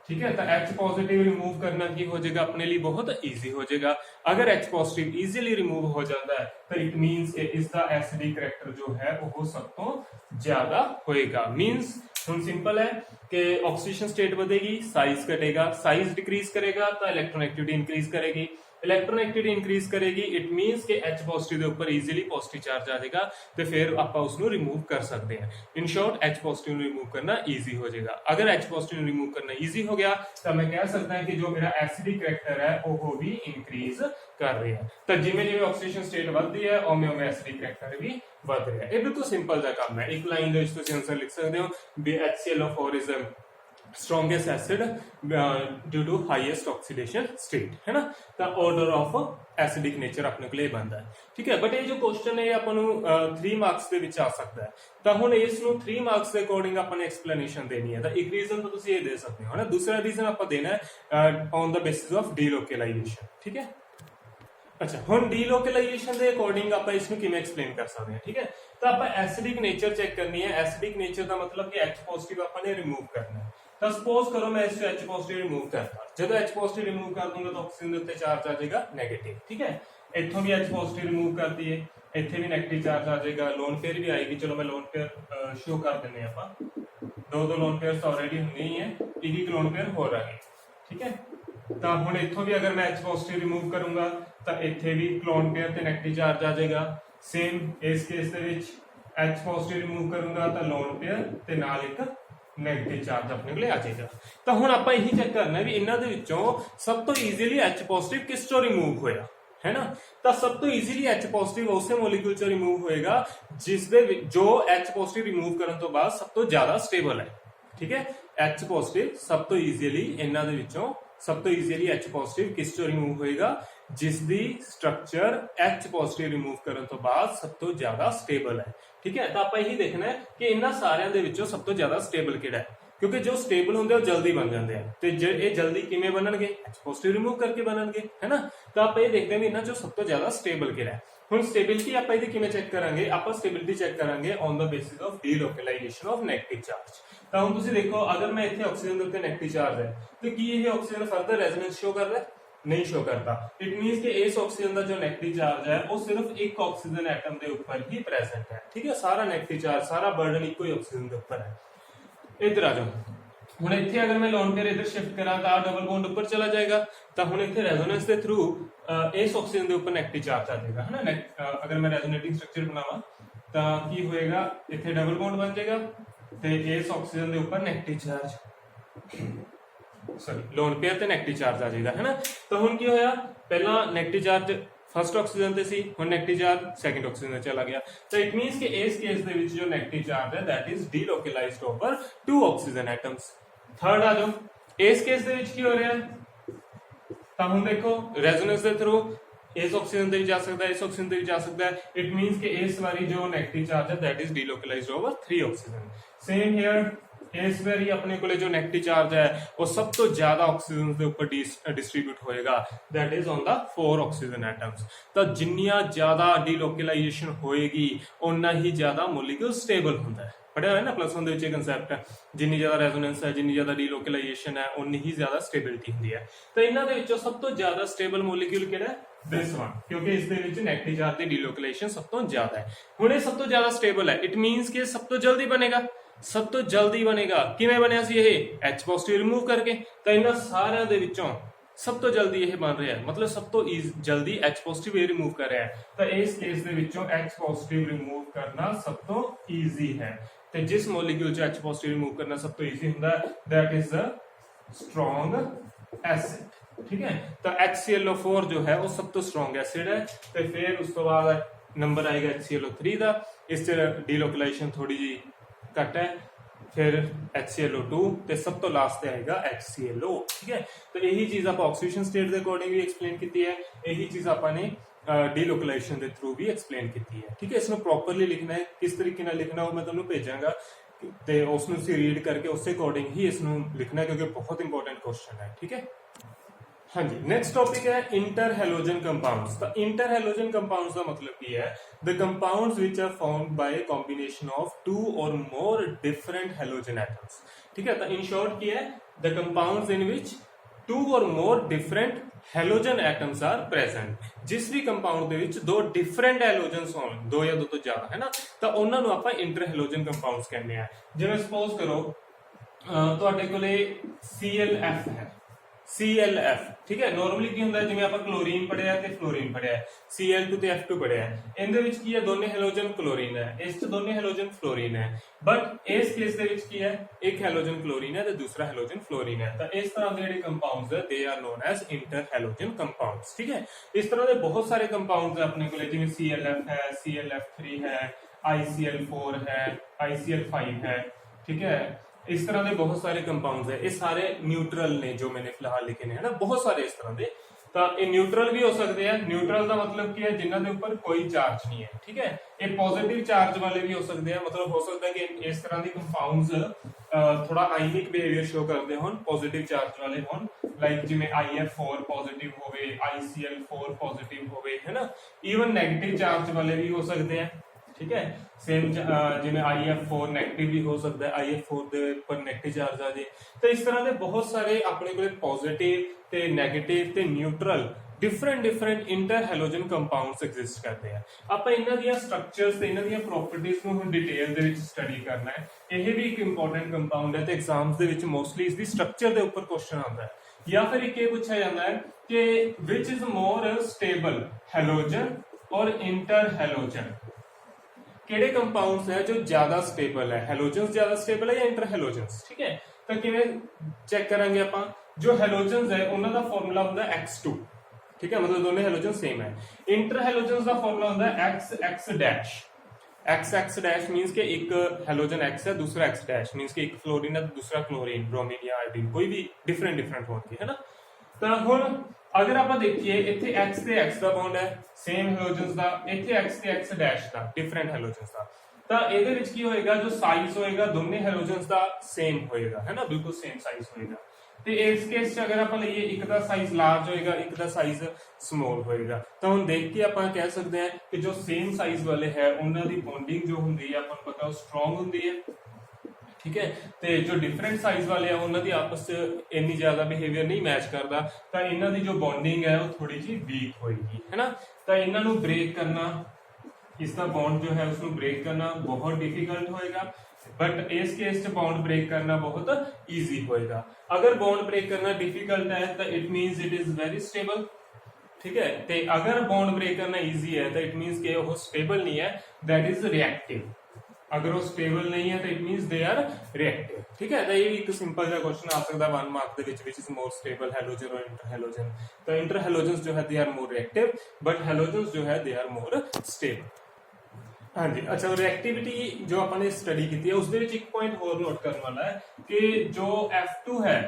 Speaker 1: ठीक है, तो H पॉजिटिव रिमूव करना की हो जाएगा अपने लिए बहुत इजी हो जाएगा। अगर H पॉजिटिव इजीली रिमूव हो जाता है तो इट मींस कि इसका एसिडिक करैक्टर जो है वो सब तो ज्यादा होएगा। मींस हम सिंपल है कि ऑक्सीडेशन स्टेट बढ़ेगी, साइज घटेगा, साइज डिक्रीज करेगा तो इलेक्ट्रोनेगेटिविटी इंक्रीज करेगी, इलेक्ट्रोनेगेटिविटी इंक्रीज करेगी इट मींस कि H पॉजिटिव के ऊपर इजीली पॉजिटिव चार्ज आ जाएगा तो फिर आप उसको रिमूव कर सकते हैं। In short H positive remove करना इजी हो जाएगा। अगर H पॉजिटिव रिमूव करना इजी हो गया तो मैं कह सकता हूं कि जो मेरा एसिडिक करैक्टर है वो भी इंक्रीज कर रहे हैं। तो जिमें जिमें ऑक्सीडेशन स्टेट बढ़ती है उमें उमें एसिडिक करैक्टर भी बढ़ रहा है। ये बिल्कुल सिंपल सा काम है। एक लाइन ਦੇ ਵਿੱਚ ਤੁਸੀਂ आंसर लिख सकते हो भी HClO4 is strongest acid due to highest oxidation state है ना। तो ऑर्डर ऑफ एसिडिक नेचर अपने को बनता है। ठीक है, बट ये जो क्वेश्चन है अपन 3 मार्क्स ਦੇ ਵਿੱਚ ਆ ਸਕਦਾ ਹੈ। ਤਾਂ ਹੁਣ ਇਸ ਨੂੰ 3 ਮਾਰਕਸ ਦੇ ਅਕੋਰਡਿੰਗ ਆਪਾਂ ਨੇ ਐਕਸਪਲੇਨੇਸ਼ਨ ਦੇਣੀ ਹੈ। ਤਾਂ ਇੱਕ ਰੀਜ਼ਨ ਤਾਂ ਤੁਸੀਂ ਇਹ ਦੇ ਸਕਦੇ ਹੋ ਨਾ, ਦੂਸਰਾ ਰੀਜ਼ਨ ਆਪਾਂ ਦੇਣਾ ਹੈ ਔਨ ਦਾ ਬੇਸਿਸ ਆਫ ਡੀਲੋਕੇਲਾਈਜੇਸ਼ਨ। ਠੀਕ ਹੈ, अच्छा हम डीलोकलाइजेशन के अकॉर्डिंग आप इसको किवें एक्सप्लेन कर सकते हैं। ठीक है, तो आप एसिडिक नेचर चेक करनी है। एसिडिक नेचर का मतलब कि H पॉजिटिव आपने रिमूव करना है। तो सपोज करो मैं इसको H पॉजिटिव रिमूव करता, जब H पॉजिटिव रिमूव कर दूंगा तो ऑक्सीजन के उत्ते चार्ज आ जाएगा नेगेटिव। ठीक है, इत्थों भी H पॉजिटिव रिमूव कर दिए, इत्थे भी नेगेटिव चार्ज आ जाएगा, लोन पेयर भी आएगी। चलो मैं लोन पेयर शो कर देने आप, दो लोन पेयर ऑलरेडी होंगे ही है, एक लोन पेयर हो रहा है। ठीक है, तो हुण इत्थों भी अगर मैं H पॉजिटिव रिमूव करूंगा तो इत्थे भी क्लोन पेयर ते नेगेटिव चार्ज आ जाएगा। सेम इस केस दे विच H पॉजिटिव रिमूव करूंगा तो लोन पेयर ते नाल एक नेगेटिव चार्ज अपने कोले आ जाएगा। तो हुण आपां यही चेक करना है भी इन्हां दे विचों सब तो ईजीली H पॉजिटिव किस चों रिमूव होया है ना। तो सब तो ईजीली H पॉजिटिव उसे मॉलिक्यूल चों रिमूव होएगा जिस दे जो H पॉजिटिव रिमूव करन तो बाद सब तो ज्यादा स्टेबल है। ठीक है, H पॉजिटिव सब तो ईजीली इन्हां दे विचों सब तो ईजीली H पॉजिटिव किस चों रिमूव होएगा जिस the structure H positive remove करने तो बाद सब तो ज्यादा स्टेबल है। ठीक है, तो आप यही देखना है कि इन्हां सारियां दे विचों सब तो ज्यादा स्टेबल किहड़ा है, क्योंकि जो स्टेबल होंदे वो जल्दी बन जाते हैं। तो ये जल्दी किवें बनणगे, H पॉजिटिव रिमूव करके बनणगे है ना। तो आप ये देखते हैं भी इन्हां चों सब तो ज्यादा स्टेबल किहड़ा है। हुण स्टेबिलिटी आप इहदी किवें चेक करांगे, आप स्टेबिलिटी चेक करांगे on the basis of delocalisation of negative charge. तो हुण तुसीं देखो अगर मैं इत्थे ऑक्सीजन दे उत्ते नेगेटिव चार्ज है तो की ये ऑक्सीजन फर्दर रेजोनेंस शो कर रहा है, नहीं शो करता। इट मींस कि इस ऑक्सीजन का जो नेगेटिव चार्ज है वो सिर्फ एक ऑक्सीजन एटम के ऊपर ही प्रेजेंट है। ठीक है, सारा नेगेटिव चार्ज सारा बर्डन एक ही ऑक्सीजन के ऊपर है। इधर आ जाओ, हुण इत्थे अगर मैं लोन पेयर इधर शिफ्ट करा तो डबल बॉन्ड ऊपर चला जाएगा। तो हुण इत्थे रेजोनेंस के थ्रू इस ऑक्सीजन के ऊपर नेगेटिव चार्ज आ जाएगा है ना। अगर मैं रेजोनेटिंग स्ट्रक्चर बनावा तो की होएगा, इत्थे डबल बॉन्ड बन जाएगा ते इस ऑक्सीजन के ऊपर negative charge sorry lone pair ते नेगेटिव चार्ज आ जाएगा है ना। तो हुण की होया, पहला नेगेटिव चार्ज फर्स्ट ऑक्सीजन ते सी, हुण नेगेटिव चार्ज सेकंड ऑक्सीजन ते चला गया। तो इट मींस कि इस केस दे विच जो नेगेटिव चार्ज है that is delocalized over 2 oxygen atoms. Third आ जाओ, इस केस दे विच की हो रहा है, तो हुण देखो रेजोनेंस दे थ्रू इस ऑक्सीजन ते भी जा सकता है, इस ऑक्सीजन ते भी जा सकता है। इट मींस कि इस वाली जो नेगेटिव चार्ज है that is delocalized over 3 oxygen. Same here इस बारी अपने को जो नेगेटिव चार्ज है वो सब तो ज्यादा ऑक्सीजन के ऊपर डिस्ट्रीब्यूट होएगा that is on the 4 oxygen atoms. तो जिन्नियां ज्यादा डीलोकलाइजेशन होएगी उन्ना ही ज्यादा मॉलिक्यूल स्टेबल होता है। पढ़िया है ना +1 ਦੇ ਵਿੱਚ ਇਹ ਕਨਸੈਪਟ ਹੈ, ਜਿੰਨੀ ਜ਼ਿਆਦਾ ਰੈਜ਼ੋਨੈਂਸ ਹੈ ਜਿੰਨੀ ਜ਼ਿਆਦਾ ਡੀਲੋਕਲਾਈਜੇਸ਼ਨ ਹੈ ਉਨੀ ਹੀ ਜ਼ਿਆਦਾ ਸਟੇਬਿਲਿਟੀ ਹੁੰਦੀ ਹੈ। ਤਾਂ ਇਹਨਾਂ ਦੇ ਵਿੱਚੋਂ ਸਭ ਤੋਂ ਜ਼ਿਆਦਾ ਸਟੇਬਲ ਮੋਲੀਕਿਊਲ ਕਿਹੜਾ ਹੈ, ਦਿਸ ਵਨ, ਕਿਉਂਕਿ ਇਸ ਦੇ ਵਿੱਚ ਨੈਗੇਟਿਵ ਚਾਰਜ ਦੀ ਡੀਲੋਕਲਾਈਜੇਸ਼ਨ ਸਭ ਤੋਂ ਜ਼ਿਆਦਾ ਹੈ। ਹੁਣ ਇਹ ਸਭ ਤੋਂ ਜ਼ਿਆਦਾ ਸਟੇਬਲ ਹੈ, ਇਟ ਮੀਨਸ ਕਿ ਸਭ ਤੋਂ ਜਲਦੀ ਬਣੇਗਾ, सब तो जल्दी बनेगा। किवें बनिया सी ये H पॉजिटिव रिमूव करके। तो इन्हां सारियां दे विचों सब तो जल्दी ये बन रहा है, मतलब सब तो जल्दी H पॉजिटिव ये रिमूव कर रहा है। तो इस केस दे विचों H पॉजिटिव रिमूव करना सब तो ईजी है। तो जिस मॉलिक्यूल च H पॉजिटिव रिमूव करना सब तो ईजी हुंदा है that is a strong acid. ठीक है, तो HClO4 जो है वो सब तो स्ट्रॉन्ग एसिड है। तो फिर उस तो बाद नंबर आएगा HClO3 का, इस डीलोकलाइजेशन थोड़ी जी घट है, फिर HClO2 ते सब तो लास्ट आएगा HClO। ठीक है, तो यही चीज आप ऑक्सीडेशन स्टेट के अकॉर्डिंग भी एक्सप्लेन की है, यही चीज आपने डीलोकलाइजेशन के थ्रू भी एक्सप्लेन की है। ठीक है, इसमें प्रॉपरली लिखना है, किस तरीके नाल लिखना वो मैं तुहानू भेजांगा ते उसनू रीड करके उस अकॉर्डिंग ही इसनू लिखना है क्योंकि बहुत इंपॉर्टेंट क्वेश्चन है। ठीक है, हाँ जी, नेक्स्ट टॉपिक है इंटर हेलोजन कंपाउंड्स। तो इंटर हेलोजन कंपाउंड्स का मतलब की है the compounds which are found by combination of two और मोर डिफरेंट हेलोजन एटम्स। ठीक है, तो इन शॉर्ट की है the compounds in which two और more different halogen atoms are present. ਜਿਸ ਵੀ ਕੰਪਾਊਂਡ ਦੇ ਵਿੱਚ ਦੋ ਡਿਫਰੈਂਟ ਹੈਲੋਜਨਸ ਹੋਣ, ਦੋ ਜਾਂ ਦੋ ਤੋਂ ਜ਼ਿਆਦਾ, ਹੈ ਨਾ, ਤਾਂ ਉਹਨਾਂ ਨੂੰ ਆਪਾਂ ਇੰਟਰ ਹੈਲੋਜਨ ਕੰਪਾਊਂਡਸ ਕਹਿੰਦੇ ਆ। ਜਿਵੇਂ ਸਪੋਜ਼ ਕਰੋ ਤੁਹਾਡੇ ਕੋਲੇ ClF ਹੈ, ClF, ਠੀਕ ਹੈ। ਨੋਰਮਲੀ ਕੀ ਹੁੰਦਾ, ਜਿਵੇਂ ਆਪਾਂ ਕਲੋਰੀਨ ਪੜਿਆ ਤੇ ਫਲੋਰੀਨ ਪੜਿਆ, Cl2 ਤੇ F2 ਪੜਿਆ, ਇਹਦੇ ਵਿੱਚ ਕੀ ਹੈ, ਦੋਨੇ ਹੈਲੋਜਨ ਕਲੋਰੀਨ ਹੈ, ਇਸ ਚ ਦੋਨੇ ਹੈਲੋਜਨ ਫਲੋਰੀਨ ਹੈ। ਬਟ ਇਸ ਕੇਸ ਦੇ ਵਿੱਚ ਕੀ ਹੈ, ਇੱਕ ਹੈਲੋਜਨ ਕਲੋਰੀਨ ਹੈ ਤੇ ਦੂਸਰਾ ਹੈਲੋਜਨ ਫਲੋਰੀਨ ਹੈ। ਤਾਂ ਇਸ ਤਰ੍ਹਾਂ ਦੇ ਜਿਹੜੇ ਕੰਪਾਊਂਡਸ ਹੈ they are non as inter halogen compounds. ਠੀਕ ਹੈ, ਇਸ ਤਰ੍ਹਾਂ ਦੇ ਬਹੁਤ ਸਾਰੇ ਕੰਪਾਊਂਡਸ ਹੈ ਆਪਣੇ ਕੋਲੇ, ਜਿਵੇਂ ClF ਹੈ, ClF3 ਹੈ, ICl4 ਹੈ, ICl5 ਹੈ। ठीक है, इस तरह के बहुत सारे कंपाउंड्स है, ये सारे न्यूट्रल ने जो मैंने फिलहाल लिखे ने, है ना, बहुत सारे इस तरह के। तो ये न्यूट्रल भी हो सकते हैं। न्यूट्रल का मतलब क्या है, जिन्होंने ऊपर कोई चार्ज नहीं है। ठीक है, ये पॉजिटिव चार्ज वाले भी हो सकते हैं, मतलब हो सकता है कि इस तरह के कंपाउंड्स थोड़ा आयनिक बिहेवियर शो करते हो, पॉजिटिव चार्ज वाले हो, लाइक जिमें IF4 पॉजिटिव होवे, ICl4 पॉजिटिव होवे, है ना। इवन नेगेटिव चार्ज वाले भी हो सकते हैं। ठीक है, सेम जिवें IF4 नैगेटिव भी हो सकता है, IF4 दे उपर नेगेटिव चार्ज आ जाए। तो इस तरह के बहुत सारे अपने को पॉजिटिव ते नेगेटिव ते neutral different inter halogen compounds exist करते हैं। आप इन्हां दी स्ट्रक्चर्स ते इन्हां दी प्रॉपर्टीज नूं हुण डिटेल दे विच स्टडी करना है। यह भी एक इंपॉर्टेंट कंपाउंड है, तो एग्जाम्स दे विच मोस्टली इसकी स्ट्रक्चर के उपर क्वेश्चन आता है। या फिर एक पूछा जाता है कि विच इज मोर स्टेबल, हैलोजन और इंटर हैलोजन, केड़े कंपाउंड्स है जो ज्यादा स्टेबल है, हेलोजेंस ज्यादा स्टेबल है या इंटर हेलोजेंस। ठीक है, तो किवें चेक करांगे आपां, जो हेलोजेंस है उन्हां दा फार्मूला हुंदा है X2। ठीक है, मतलब दोनों हेलोजेंस सेम है। इंटर हेलोजेंस दा फार्मूला हुंदा है XX dash. XX dash means के एक हेलोजन X है, दूसरा X डैश मींस के एक फ्लोरीन है, दूसरा क्लोरीन, ब्रोमीन या आयोडीन, कोई भी डिफरेंट होणगे, है ना। तो हुण अगर आप देखिए इत्थे X ते X का बॉन्ड है सेम हेलोजेंस का, इत्थे X ते X डैश का डिफरेंट हेलोजेंस का, तो इहदे विच की होएगा, जो साइज होएगा दोनों हेलोजेंस का सेम होएगा, है ना, बिल्कुल सेम साइज होएगा। तो इस केस च अगर आप लईए एक दा साइज लार्ज होएगा, एक दा साइज स्मॉल होएगा, तो हम देख के आप कह सकते हैं कि जो सेम साइज वाले है उन्हां दी बॉन्डिंग जो हुंदी है आपां नूं पता स्ट्रॉन्ग हुंदी है। ठीक है, तो जो डिफरेंट साइज वाले हैं उन्होंने आपस इन्नी ज्यादा बिहेवियर नहीं मैच करता, तो इन्हों की जो बॉन्डिंग है वो थोड़ी जी वीक होएगी, है ना। तो इन्हों ब्रेक करना, इसका बॉन्ड जो है उसको ब्रेक करना बहुत डिफिकल्ट होएगा, बट इस केस च बॉन्ड ब्रेक करना बहुत ईजी होएगा। अगर बॉन्ड ब्रेक करना डिफिकल्ट है तो it means it is very stable. ठीक है, तो अगर बॉन्ड ब्रेक करना ईजी है तो इट मीन्स के वो स्टेबल नहीं है, दैट इज रिएक्टिव। अगर वो स्टेबल नहीं है तो it means they are reactive. ठीक है, तो ये एक सिंपल सा क्वेश्चन आ सकता है 1 mark they which is more stable, halogen और इंटर हेलोजन। तो इंटर हेलोजेंस जो है they are more reactive, but halogens जो है दे आर मोर स्टेबल। हाँ जी, अच्छा, रिएक्टिविटी जो आपने स्टडी की है उसके एक पॉइंट होर नोट करने वाला है कि जो F2 है,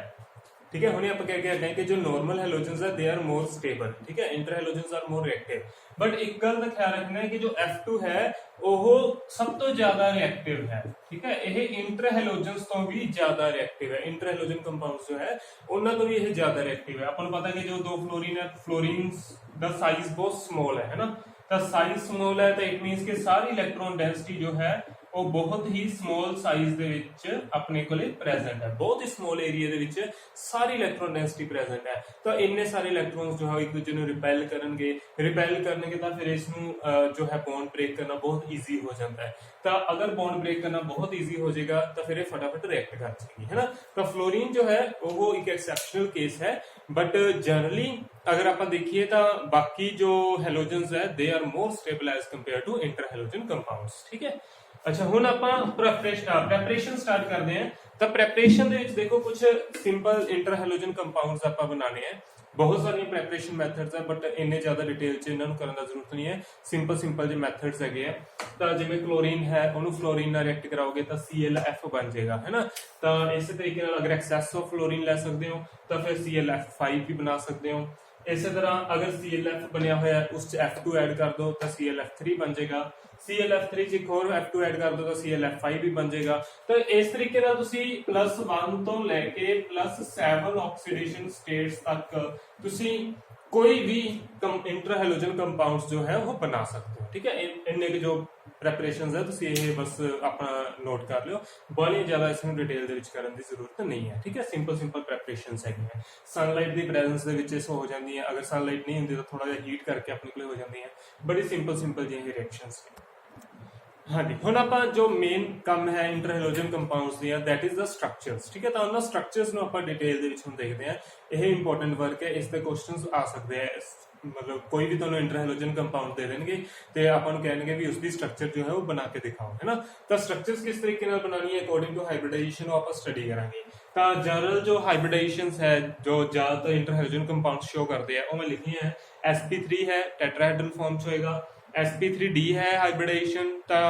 Speaker 1: ठीक है, हुणे आपां कह के हटे कि जो नॉर्मल हेलोजेंस है दे आर मोर स्टेबल। ठीक है, interhalogens are more reactive, but एक गल का ख्याल रखना है कि जो F2 है वो सब तो ज्यादा रिएक्टिव है। ठीक है, यह इंटर हेलोजेंस तो भी ज्यादा रिएक्टिव है। इंटर हेलोजन कंपाउंड्स जो है उन्होंने तो भी यह ज्यादा रिएक्टिव है। अपन पता है कि जो दो फ्लोरीन है, फ्लोरीन का साइज बहुत स्मॉल है ना, तो साइज स्मॉल है तो इट मींस के सारी इलेक्ट्रॉन डेंसिटी जो है वो बहुत ही स्मॉल साइज दे विच अपने कोले प्रेजेंट है, बहुत ही स्मॉल एरिया दे विच सारी इलेक्ट्रॉन डेंसिटी प्रेजेंट है। तो इन्ने सारे इलेक्ट्रॉन्स जो है एक दूसरे को रिपेल करनगे तो फिर इसनूं जो है बॉन्ड ब्रेक करना बहुत ईजी हो जाता है। तो अगर बॉन्ड ब्रेक करना बहुत ईजी हो जाएगा तो फिर ये फटाफट रिएक्ट कर जाएगी, है ना। तो फ्लोरीन जो है वो एक एक्सेप्शनल केस है, बट जनरली अगर आप देखिए तो बाकी जो हेलोजेंस है they are more stable as compare to interhalogen compounds. ठीक है, अच्छा, हुण आपां प्रैपरेशन स्टार्ट करते हैं। तो प्रैपरेशन दे विच देखो कुछ सिंपल इंटर हेलोजन कंपाउंड्स आपां बनाने हैं। बहुत सारी प्रैपरेशन मैथड्स है, बट इन्ने ज्यादा डिटेल च इन्हां नूं करन दा जरूरत नहीं है। सिंपल जो मैथड्स हैगे आ, तो जिवें क्लोरीन है उन्होंने फ्लोरीन नाल रिएक्ट कराओगे तो ClF बन जाएगा, है ना। तो इस तरीके नाल अगर एक्सेस ऑफ फ्लोरीन ले सकते हो तो फिर ClF5 भी बना सकते हो। इस तरह अगर ClF बनया हुआ है उस F2 ऐड कर दो तो ClF3 बन जाएगा, ClF3 च एक और F2 ऐड कर दो तो ClF5 भी बन जाएगा। तो इस तरीके ਨਾਲ ਤੁਸੀਂ +1 ਤੋਂ ਲੈ ਕੇ +7 ऑक्सीडेशन स्टेट्स तक ਤੁਸੀਂ कोई भी इंटर हेलोजन कंपाउंड्स जो है वो बना सकते हो। ठीक है, इन्ने के जो प्रेपरेशंस है ਤੁਸੀਂ ਇਹ ਬਸ ਆਪਣਾ ਨੋਟ ਕਰ ਲਿਓ, ਬਹੁਤ ਜ਼ਿਆਦਾ ਇਸ ਨੂੰ ਡਿਟੇਲ ਦੇ ਵਿੱਚ ਕਰਨ ਦੀ ਜ਼ਰੂਰਤ ਨਹੀਂ ਹੈ। ਠੀਕ ਹੈ, ਸਿੰਪਲ ਪ੍ਰੈਪਰੇਸ਼ਨਸ ਹੈਗੀਆਂ, ਸਨਲਾਈਟ ਦੀ ਪ੍ਰੈਜ਼ੈਂਸ ਦੇ ਵਿੱਚ ਇਸ ਹੋ ਜਾਂਦੀਆਂ, ਅਗਰ ਸਨਲਾਈਟ ਨਹੀਂ ਹੁੰਦੀ ਤਾਂ ਥੋੜਾ ਜਿਹਾ ਹੀਟ ਕਰਕੇ ਆਪਣੇ ਕੋਲ ਹੋ ਜਾਂਦੀਆਂ, ਬੜੀ ਸਿੰਪਲ ਜਿਹੀਆਂ ਰਿਐਕਸ਼ਨਸ ਨੇ। ਹਾਂਜੀ, ਹੁਣ ਆਪਾਂ ਜੋ ਮੇਨ ਕੰਮ ਹੈ ਇੰਟਰ ਹੈਲੋਜਨ ਕੰਪਾਊਂਡਸ ਦੀਆਂ ਦੈਟ ਇਜ਼ ਦਾ ਸਟਰਕਚਰਸ। ਠੀਕ ਹੈ, ਤਾਂ ਉਹਨਾਂ ਸਟਰਕਚਰਸ ਨੂੰ ਆਪਾਂ ਡਿਟੇਲ ਦੇ ਵਿੱਚ ਹੁਣ ਦੇਖਦੇ ਹਾਂ। ਇਹ ਇੰਪੋਰਟੈਂਟ ਵਰਕ ਹੈ, ਇਸ ਦੇ ਕੁਐਸਚਨਸ ਆ ਸਕਦੇ ਆ, मतलब कोई भी ਤੁਹਾਨੂੰ ਇੰਟਰ ਹੈਲੋਜਨ ਕੰਪਾਊਂਡ ਦੇ ਦੇਣਗੇ ਤੇ ਆਪਾਂ ਨੂੰ ਕਹਿਣਗੇ ਵੀ ਉਸ ਦੀ ਸਟਰਕਚਰ ਜੋ ਹੈ ਉਹ ਬਣਾ ਕੇ ਦਿਖਾਓ, ਹੈ ਨਾ। ਤਾਂ ਸਟਰਕਚਰਸ ਕਿਸ ਤਰੀਕੇ ਨਾਲ ਬਣਾਉਣੀ ਹੈ ਅਕੋਰਡਿੰਗ ਟੂ ਹਾਈਬ੍ਰਿਡਾਈਜੇਸ਼ਨ ਉਹ ਆਪਾਂ ਸਟੱਡੀ ਕਰਾਂਗੇ। ਤਾਂ ਜਨਰਲ ਜੋ ਹਾਈਬ੍ਰਿਡਾਈਜੇਸ਼ਨਸ ਹੈ ਜੋ ਜ਼ਿਆਦਾਤਰ ਇੰਟਰ ਹੈਲੋਜਨ ਕੰਪਾਊਂਡ ਸ਼ੋ ਕਰਦੇ ਆ ਉਹ ਮੈਂ ਲਿਖੀਆਂ ਹੈ। sp3 ਹੈ ਟੈਟਰਾहेड्रल ਫਾਰਮ ਚ ਹੋਏਗਾ, sp3d ਹੈ ਹਾਈਬ੍ਰਿਡਾਈਜੇਸ਼ਨ ਤਾਂ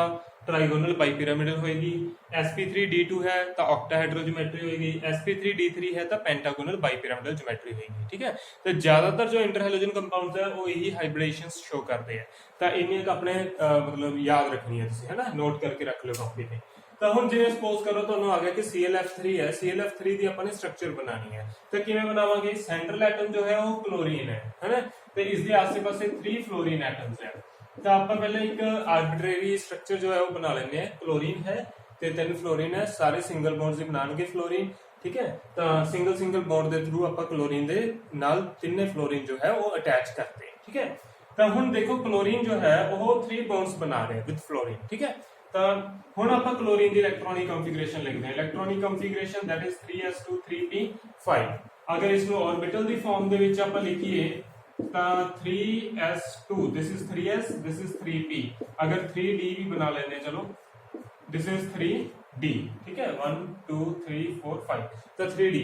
Speaker 1: ट्राइगोनल बाइपिरामिडल होएगी, sp3d2 है तो ऑक्टाहेड्रल ज्योमेट्री होएगी, sp3d3 है तो पेंटागोनल बाइपिरामिडल ज्योमेट्री होएगी। ठीक है, तो ज्यादातर जो इंटर हेलोजन कंपाउंड्स है वो यही हाइब्रिडेशंस शो करते हैं। तो इन्हें अपने मतलब याद रखनी है तुसीं, है ना, नोट करके रख लो कॉपी पे। तो हुण जिवें सपोज करो तुहानूं आ गया कि ClF3 है, ClF3 दी आपां ने स्ट्रक्चर बनानी है तो किवें बनावांगे। सेंट्रल एटम जो है वो क्लोरीन है ना, तो इसके आसे पासे 3 फ्लोरीन एटम्स है। तो आप पहले एक आर्बिट्रेरी स्ट्रक्चर जो है वो बना लेंगे। क्लोरीन है तो 3 फ्लोरीन है, सारे सिंगल बॉन्ड्स ही बनाएंगे फ्लोरीन। ठीक है, तो सिंगल बॉन्ड के थ्रू आप क्लोरीन के नाल 3 फ्लोरीन जो है वो अटैच करते हैं। ठीक है, तो हुण देखो क्लोरीन जो है वो 3 बॉन्ड्स बना रहे हैं विद फ्लोरीन। ठीक है, तो हुण आप क्लोरीन की इलेक्ट्रॉनिक कंफिगरेशन लिखते हैं। Electronic configuration that is 3s2 3p5। अगर इसको ऑर्बिटल की फॉर्म के विच आपां लिखिए तो 3s2 this is 3s this is 3p। अगर 3d भी बना लेने, चलो दिस इज 3d। ठीक है, 1 2 3 4 5 तो 3d।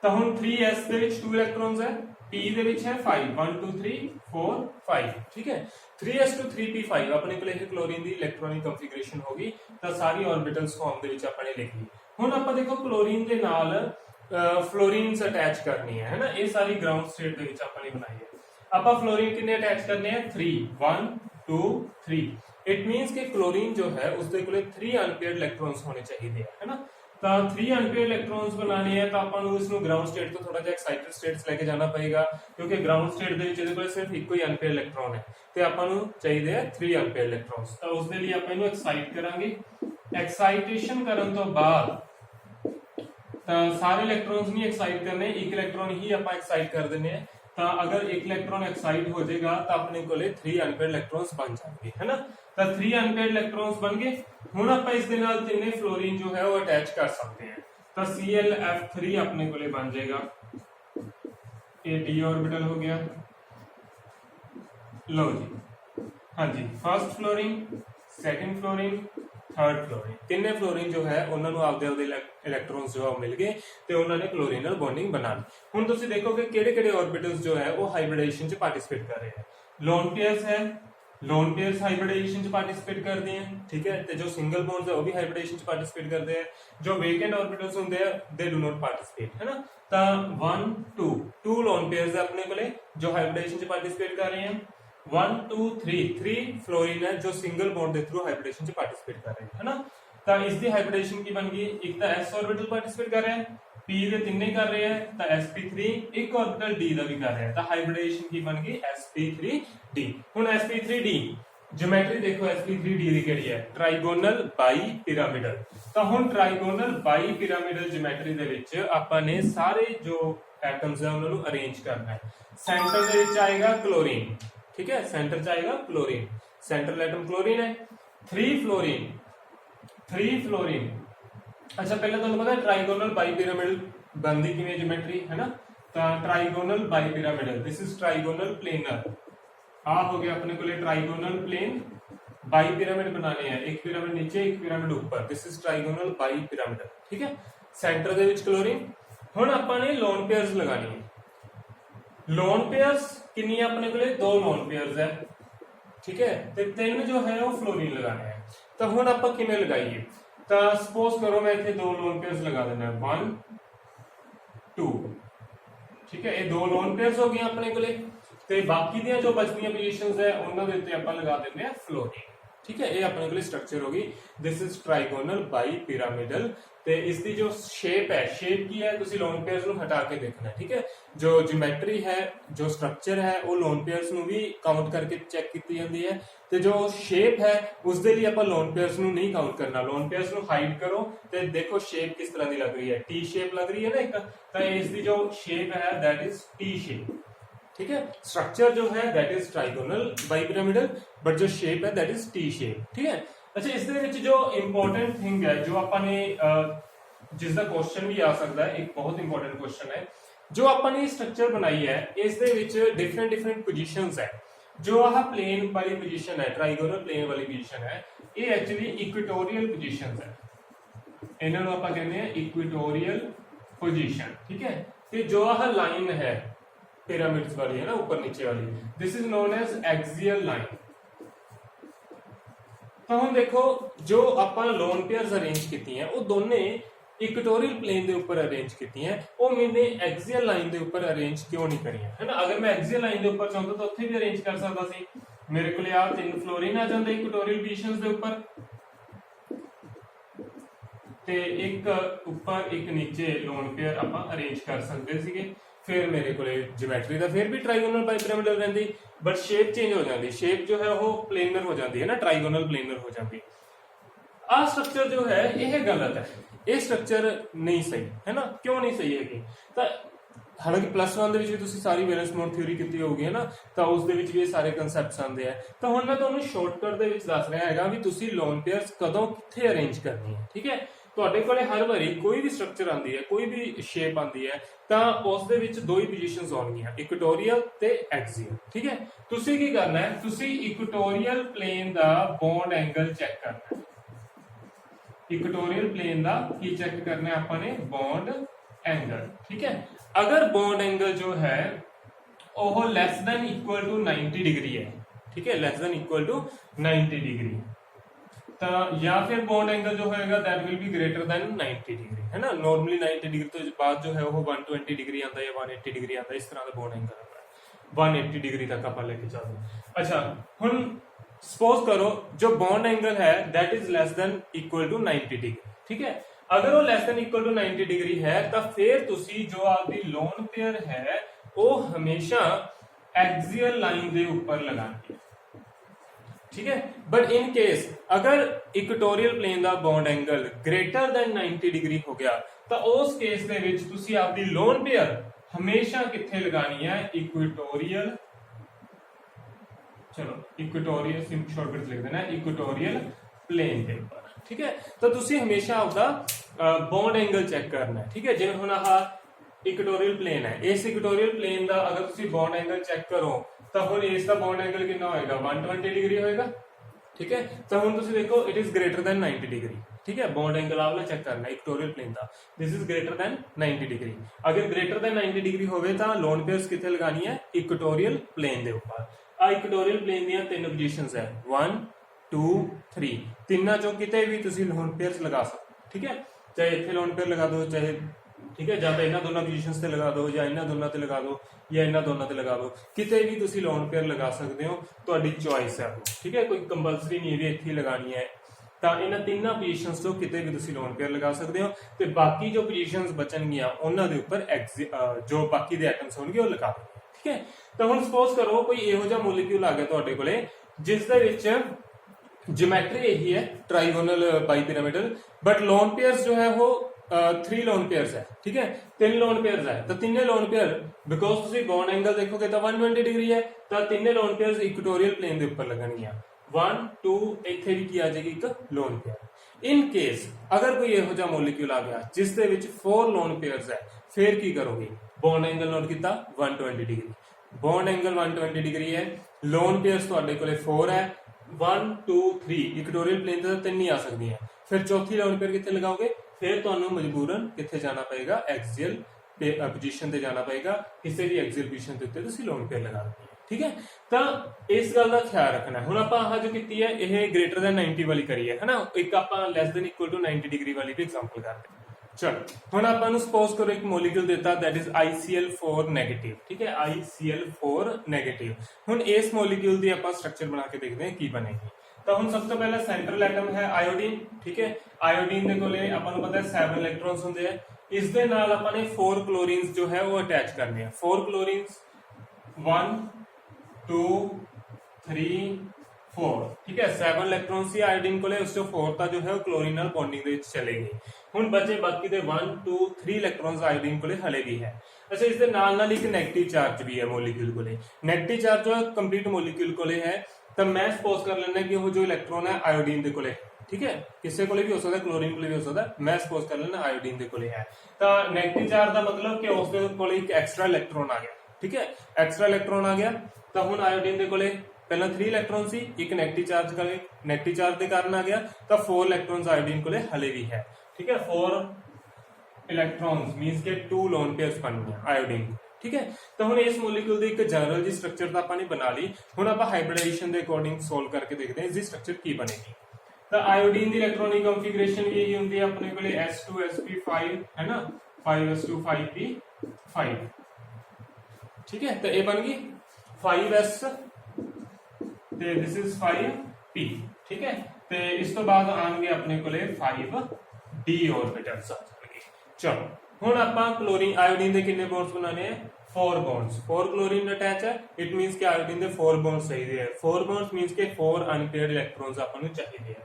Speaker 1: तो हुण 3s ਦੇ ਵਿੱਚ 2 ਇਲੈਕਟ੍ਰੋਨਸ ਹੈ, p ਦੇ ਵਿੱਚ ਹੈ 5 1 2 3 4 5। ठीक है, 3s2 3p5 ਆਪਣੇ ਕੋਲ ਇਹ ਕਲੋਰੀਨ ਦੀ ਇਲੈਕਟ੍ਰੋਨਿਕ ਕੰਫੀਗਰੇਸ਼ਨ ਹੋ ਗਈ। ਤਾਂ ਸਾਰੀ ਆਰਬਿਟਲਸ ਫਾਰਮ ਦੇ ਵਿੱਚ ਆਪਾਂ ਨੇ ਲਿਖ ਲਈ। ਹੁਣ ਆਪਾਂ ਦੇਖੋ ਕਲੋਰੀਨ ਦੇ ਨਾਲ ਫਲੋਰੀਨਸ ਅਟੈਚ ਕਰਨੀ ਹੈ ਨਾ, ਇਹ ਸਾਰੀ ਗਰਾਊਂਡ ਸਟੇਟ ਦੇ ਵਿੱਚ ਆਪਾਂ ਨੇ ਬਣਾਈ ਹੈ। आप फ्लोरीन कितने अटैच करने हैं 3 1 2 3। इट मींस कि क्लोरीन जो है उसके कोले 3 अनपेयर्ड इलेक्ट्रॉन्स होने चाहिए, है ना। तो 3 अनपेयर्ड इलेक्ट्रॉन्स बनाने हैं तो अपन इसको ग्राउंड स्टेट तो थोड़ा जिहा एक्साइटेड स्टेट्स लेके जाना पड़ेगा, क्योंकि ग्राउंड स्टेट दे विच इहदे कोल सिर्फ एक ही अनपेयर्ड इलेक्ट्रॉन है ते अपन नूं चाहिए 3 अनपेयर्ड इलेक्ट्रॉन्स। तो उसके लिए अपन इहनूं एक्साइट करांगे। एक्साइटेशन करन तो बाद तो सारे इलेक्ट्रॉन्स नहीं एक्साइट करने, एक इलेक्ट्रॉन ही आप एक्साइट कर देने हैं। तो अगर एक इलेक्ट्रॉन एक्साइट हो जाएगा तो अपने को 3 अनपेयर्ड इलेक्ट्रॉन्स बन जाएंगे, है ना। तो 3 अनपेयर्ड इलेक्ट्रॉन्स बन गए। हुण आप इस दे नाल 3 फ्लोरीन जो है वो अटैच कर सकते हैं। तो ClF3 अपने को बन जाएगा, ये d ऑर्बिटल हो गया। लो जी, हाँ जी, first fluorine, second fluorine, third fluorine, 3 fluorine जो है उन्होंने आपदे इलेक्ट्रॉन्स जो मिल गए तो उन्होंने क्लोरीन नाल बॉन्डिंग बना ली। हुण तुसीं देखो कि किहड़े-किहड़े ऑर्बिटल्स जो है वो हाइब्रिडेशन च पार्टिसिपेट कर रहे हैं। लोन पेयर्स है, लोन पेयर्स हाइब्रिडेशन च पार्टिसिपेट करते हैं। ठीक है, तो जो सिंगल बॉन्ड्स है वो भी हाइब्रिडेशन च पार्टिसिपेट करते हैं। जो वेकेंट ऑर्बिटल्स होंगे दे डू नॉट पार्टिसिपेट, है ना। तो 1 2 लोन पेयर्स है अपने कोले जो हाइब्रिडेशन च पार्टिसिपेट कर रहे हैं। 1 2 3 फ्लोरीन है जो सिंगल बॉन्ड के थ्रू हाइब्रिडेशन च पार्टिसिपेट कर रहे हैं, है ना। तो इसकी हाइब्रिडेशन की बन गई, एक तो s ऑर्बिटल पार्टिसिपेट कर रहे हैं, p ਦੇ ਤਿੰਨੇ ਕਰ ਰਹੇ हैं, तो sp3 एक ऑर्बिटल d ਦਾ भी कर रहे हैं। तो हाइब्रिडेशन की बन गई sp3d। हुण sp3d ज्योमेट्री देखो sp3d ਦੀ ਕਿਹੜੀ ਹੈ, ट्राइगोनल बाई पिरामिडल। तो हुण ट्राइगोनल बाई पिरामिडल ज्योमेट्री ਦੇ ਵਿੱਚ ਆਪਾਂ ਨੇ ਸਾਰੇ जो एटम्स है उन्होंने अरेंज करना है। सेंटर ਦੇ ਵਿੱਚ आएगा क्लोरीन। ठीक है, सेंटर च आएगा क्लोरीन, सेंट्रल एटम क्लोरीन है। 3 फ्लोरीन अच्छा पहले तुहानूं पता है ट्राइगोनल बाइपिरामिडल बनदी किवें ज्योमेट्री, है ना। तो trigonal bipyramidal this is trigonal planar. आ हो गया अपने को ट्राइगोनल प्लेन। बाइपिरामिड बनाने हैं, एक पिरामिड नीचे एक पिरामिड ऊपर, दिस इज ट्राइगोनल बाइपिरामिडल। ठीक है, सेंटर दे विच क्लोरीन। हुण आपां ने लोन पेयर्स लगानी है। लोन पेयर्स कितनी अपने को 2 लोन पेयर्स है। ठीक है, तो 3 जो है वो फ्लोरीन लगाने हैं। तो हुण आपां किवें लगाइए, तो सपोज करो मैं इत्थे 2 लोन पेयर्स लगा देना, 1 2 ਠੀਕ ਹੈ, ਇਹ ਦੋ ਲੋਨ ਪੇਅਰਸ ਹੋ ਗਈਆਂ ਆਪਣੇ ਕੋਲੇ ਤੇ ਬਾਕੀ ਦੀਆਂ ਜੋ ਬਚਦੀਆਂ ਪੋਜੀਸ਼ਨਸ ਹੈ ਉਹਨਾਂ ਦੇ ਉੱਤੇ ਆਪਾਂ ਲਗਾ ਦਿੰਦੇ ਆ ਫਲੋਟਿੰਗ। ਠੀਕ ਹੈ, ਇਹ ਆਪਣੇ ਕੋਲੇ ਸਟਰਕਚਰ ਹੋ ਗਈ। ਦਿਸ ਇਜ਼ ਟ੍ਰਾਈਗੋਨਲ ਬਾਈ ਪਿਰਾमिडल ਤੇ ਇਸ ਦੀ ਜੋ ਸ਼ੇਪ ਹੈ, ਸ਼ੇਪ ਕੀ ਹੈ ਤੁਸੀਂ ਲੋਨ ਪੇਅਰਸ ਨੂੰ ਹਟਾ ਕੇ ਦੇਖਣਾ। ਠੀਕ ਹੈ, ਜੋ ਜਿਓਮੈਟਰੀ ਹੈ, ਜੋ ਸਟਰਕਚਰ ਹੈ, ਉਹ ਲੋਨ ਪੇਅਰਸ ਨੂੰ ਵੀ ਕਾਊਂਟ ਕਰਕੇ ਚੈੱਕ ਕੀਤੀ ਜਾਂਦੀ ਹੈ ਤੇ ਜੋ ਸ਼ੇਪ ਹੈ ਉਸ ਦੇ ਲਈ ਆਪਾਂ ਲੋਨ ਪੇਅਰਸ ਨੂੰ ਨਹੀਂ ਕਾਊਂਟ ਕਰਨਾ। ਲੋਨ ਪੇਅਰਸ ਨੂੰ ਹਾਈਡ ਕਰੋ ਤੇ ਦੇਖੋ ਸ਼ੇਪ ਕਿਸ ਤਰ੍ਹਾਂ ਦੀ ਲੱਗ ਰਹੀ ਹੈ, ਟੀ ਸ਼ੇਪ ਲੱਗ ਰਹੀ ਹੈ ਨਾ ਇੱਕ, ਤਾਂ ਇਸ ਦੀ ਜੋ ਸ਼ੇਪ ਹੈ दैट इज टी शेप। ठीक है, स्ट्रक्चर जो है that is trigonal bi pyramidal but जो शेप है दैट इज टी शेप। ठीक है, अच्छा इस दे विच जो इंपॉर्टेंट थिंग है जो ਆਪਾਂ ਨੇ जिसका क्वेश्चन भी आ सकता है, एक बहुत इंपॉर्टेंट क्वेश्चन है जो अपन ने स्ट्रक्चर बनाई है इस दे विच डिफरेंट डिफरेंट पोजीशंस है। जो आह प्लेन वाली पोजीशन है, ट्राइगोनल प्लेन वाली पोजीशन है, ये एक्चुअली इक्वेटोरियल पोजीशंस है, इन्हां नूं आपां कहंदे आ इक्वेटोरियल पोजीशन। ठीक है, ते जो आह लाइन है पिरामिड्स वाली है ना, ऊपर नीचे वाली, this is known as axial line. तो हम देखो जो अपन लोन पेयर्स अरेंज कीती हैं वो दोने इक्वेटोरियल प्लेन दे ऊपर अरेंज कीती हैं, वो मैंने एक्सियल लाइन दे ऊपर अरेंज क्यों नहीं करी है ना। अगर मैं एक्सियल लाइन दे ऊपर चाहता तो उत्थे भी अरेंज कर सकता सी, मेरे को आ तीन फ्लोरिन आ जांदे इक्वेटोरियल पोजीशंस दे ऊपर ते एक ऊपर एक नीचे लोन पेयर आपां अरेंज कर सकते सीगे। फिर मेरे को ज्योमेट्री का फिर भी ट्राइगोनल बाई पिरामिडल रहिंदी बट शेप चेंज हो जाती, शेप जो है वो प्लेनर हो जाती है ना, ट्राइगोनल प्लेनर हो जाती। आ स्ट्रक्चर जो है यह गलत है, ये स्ट्रक्चर नहीं सही है ना। क्यों नहीं सही है? तो हालांकि प्लस वन भी तुसीं सारी वैलेंस मोड थ्योरी की होगी है ना, तो उस दे विच भी सारे कंसैप्ट्स आते हैं। तो हुण मैं तुहानूं शॉर्टकट दे विच दस रहा है भी तुसीं लोन पेयर्स कदों कित्थे अरेंज करनी है। ठीक है, ਤੁਹਾਡੇ ਕੋਲੇ ਹਰ ਵਾਰੀ ਕੋਈ ਵੀ ਸਟਰਕਚਰ ਆਂਦੀ ਹੈ, ਕੋਈ ਵੀ ਸ਼ੇਪ ਆਂਦੀ ਹੈ, ਤਾਂ ਉਸ ਦੇ ਵਿੱਚ ਦੋ ਹੀ ਪੋਜੀਸ਼ਨਸ ਆਉਣਗੀਆਂ, ਇਕੁਟੋਰੀਅਲ ਤੇ ਐਕਸੀਅਲ। ਠੀਕ ਹੈ, ਤੁਸੀਂ ਕੀ ਕਰਨਾ ਹੈ, ਤੁਸੀਂ ਇਕੁਟੋਰੀਅਲ ਪਲੇਨ ਦਾ ਬੌਂਡ ਐਂਗਲ ਚੈੱਕ ਕਰਨਾ ਹੈ। ਇਕੁਟੋਰੀਅਲ ਪਲੇਨ ਦਾ ਕੀ ਚੈੱਕ ਕਰਨਾ ਹੈ ਆਪਾਂ ਨੇ, ਬੌਂਡ एंगल। ठीक है, अगर बॉन्ड एंगल जो है वो less than equal to 90 degree है, ठीक है, less than equal to 90 degree, तो या फिर बॉन्ड एंगल जो होएगा that will be greater than 90 degree, है ना। नॉर्मली 90 डिग्री तो बाद जो है वो 120 डिग्री आता है या 180 डिग्री आता है, इस तरह का बॉन्ड एंगल आता है, 180 डिग्री तक आप लेके चलते। अच्छा, हुण सपोज करो जो बॉन्ड एंगल है that is less than equal to 90 degree. ठीक है, अगर वो less than equal to 90 degree है तो फिर तुसी जो आपकी लोन पेयर है वो हमेशा एक्सियल लाइन के ऊपर लगानी है। ठीक है, बट इन केस अगर इक्वेटोरियल प्लेन का bond angle greater than 90 degree हो गया तो उस केस दे विच तुसी आपकी लोन पेयर हमेशा कित्थे लगानी है, इक्वेटोरियल, चलो इक्वेटोरियल शॉर्टकट लिख देना, इक्वेटोरियल प्लेन के ऊपर। ठीक है, तो तुसी हमेशा आपका बॉन्ड एंगल चेक करना है। ठीक है, जिवें हुण आह इक्वेटोरियल प्लेन है, इस इक्वेटोरियल प्लेन का अगर तुसी बॉन्ड एंगल चेक करो तो हुण इसका बॉन्ड एंगल कितना होएगा, 120 डिग्री होएगा। ठीक है, तो हुण तुसी देखो it is greater than 90 degree. ठीक है, बॉन्ड एंगल आपने चेक करना है इक्वेटोरियल प्लेन का, this is greater than 90 degree. अगर ग्रेटर देन 90 डिग्री होवे तो लोन पेयर्स कित्थे लगानी है, इक्वेटोरियल प्लेन के ऊपर। आ इक्वेटोरियल प्लेन दी तीन पोजीशंस है, 1 2 3, तिना चों किते भी तुसी लोन पेयर्स लगा सकते। ठीक है, चाहे इत्थे लोन पेयर लगा दो, चाहे ठीक है, या तो इन्हां दोनों पोजीशंस ते लगा दो, या इन्हां दोनों ते लगा दो, या इन्हां दोनों ते लगा दो, किते भी तुसी लोन पेयर लगा सकते हो, तुहाडी चॉइस है। ठीक है, कोई कंपलसरी नहीं है इत्थे लगानी है, तो इन्हां तीनों पोजीशंस तो किते भी तुसी लोन पेयर लगा सकते हो। ते बाकी जो पोजीशंस बचनगियां उन्हां दे उपर जो बाकी दे एटम्स होणगे वो लगा दो। ठीक है, तो हुण सपोज करो कोई इहो जिहा मॉलिक्यूल आ गया तुहाडे कोले जिस दे विच ज्योमेट्री यही है trigonal bi pyramidal, but lone pairs जो है वो 3 लोन पेयर्स है। ठीक है, 3 लोन पेयर्स है, तो तीनों लोन पेयर बिकॉज तुसी बॉन्ड एंगल देखोगे तो 120 डिग्री है, तो तीनों लोन पेयर्स इक्वेटोरियल प्लेन के ऊपर लगणगियां, 1 2 इत्थे भी की आ जाएगी एक लोन पेयर। इन केस अगर कोई इहो जिहा मॉलिक्यूल आ गया जिस दे विच 4 लोन पेयर्स है, फिर की करोगे, बॉन्ड एंगल नोट किया 120 डिग्री, बॉन्ड एंगल 120 डिग्री है, लोन पेयर्स तुहाडे कोले 4 है, 1 2 3 इक्वेटोरियल प्लेन ते 3 ही आ सकती है, फिर चौथी लोन पेयर कित्थे लगाओगे, फिर तुहानूं मजबूरन कित्थे जाना पएगा, एक्सियल पोजीशन ते जाना पएगा, किसी भी एक्सियल पोजीशन ते उत्ते तुसीं लोन पेयर लगा देनी है। ठीक है, तो इस गल का ख्याल रखना है। हुण आपां आह जो कीती है यह ग्रेटर देन 90 वाली करी है ना, एक आपां less than equal to 90 degree वाली भी एग्जांपल करते हैं। चलो हुण आपां नूं सपोज करो एक मॉलिक्यूल देता दैट इज ICl4 नेगेटिव, ठीक है, ICl4 नेगेटिव। हुण इस मॉलिक्यूल दी आपां स्ट्रक्चर बना के देखते हैं की बनेगी। तो हुण सब तो पहला सेंट्रल एटम है आयोडीन, ठीक है, आयोडीन दे कोले आपां नूं पता है 7 इलेक्ट्रॉन्स हुंदे हैं। इस दे नाल आपां ने 4 क्लोरीन्स जो है वो अटैच करने हैं। 4 क्लोरीन्स 1 2 3 4, ठीक है, 7 इलेक्ट्रॉन सी आयोडीन को उस 4 जो है वो क्लोरीन नाल बॉन्डिंग दे विच चले गए। हुण बचे बाकी दे 1 2 3 इलेक्ट्रॉन्स आयोडीन को हले भी है। अच्छा, इस दे नाल नाल एक नेगेटिव चार्ज भी है मॉलिक्यूल को। नेगेटिव चार्ज जो है कंप्लीट मॉलिक्यूल को है। तो मैं सपोज कर लेना कि वो जो इलेक्ट्रॉन है आयोडीन दे कोले, ठीक है, किसी को भी हो सकता है, क्लोरीन को भी हो सकता है, मैं सपोज कर लेना आयोडीन दे कोले है। तो नेगेटिव चार्ज का मतलब कि उस दे कोले एक एक्स्ट्रा इलेक्ट्रॉन आ गया, ठीक है, एक्स्ट्रा इलेक्ट्रॉन आ गया। तो हुण आयोडीन दे कोले पहला 3 इलेक्ट्रॉन सी, एक नेगेटिव चार्ज का नेगेटिव चार्ज के कारण आ गया। तो 4 इलेक्ट्रॉन्स आयोडीन कोले हले भी है, ठीक है, 4 इलेक्ट्रॉन्स मींस के 2 लोन पेयर्स बन गए आयोडीन, ठीक है। तो हुण इस मॉलिक्यूल दी एक जनरल जी स्ट्रक्चर तो आपां ने बना ली। हुण आपां हाइब्रिडाइजेशन दे अकॉर्डिंग सोल्व करके देखते हैं इसकी स्ट्रक्चर की बनेगी। तो आयोडीन दी इलेक्ट्रॉनिक कॉन्फ़िगरेशन भी यही होंदी है अपने कोले S2sp5 है ना, 5s2 5p5, ठीक है। तो ये बन गई 5s ते दिस इज 5p, ठीक है। तो इस तो बाद आएंगे अपने कोले 5d ऑर्बिटल्स आ जाएंगे। चलो हुण आपां क्लोरीन आयोडीन दे कितने बॉन्ड्स बनाने हैं, 4 बॉन्ड्स। 4 क्लोरीन अटैच है, इट मींस कि आयोडीन दे 4 बॉन्ड्स चाहिए है। 4 बॉन्ड्स मींस के 4 अनपेयर्ड इलेक्ट्रॉन्स आपां नूं चाहिए है।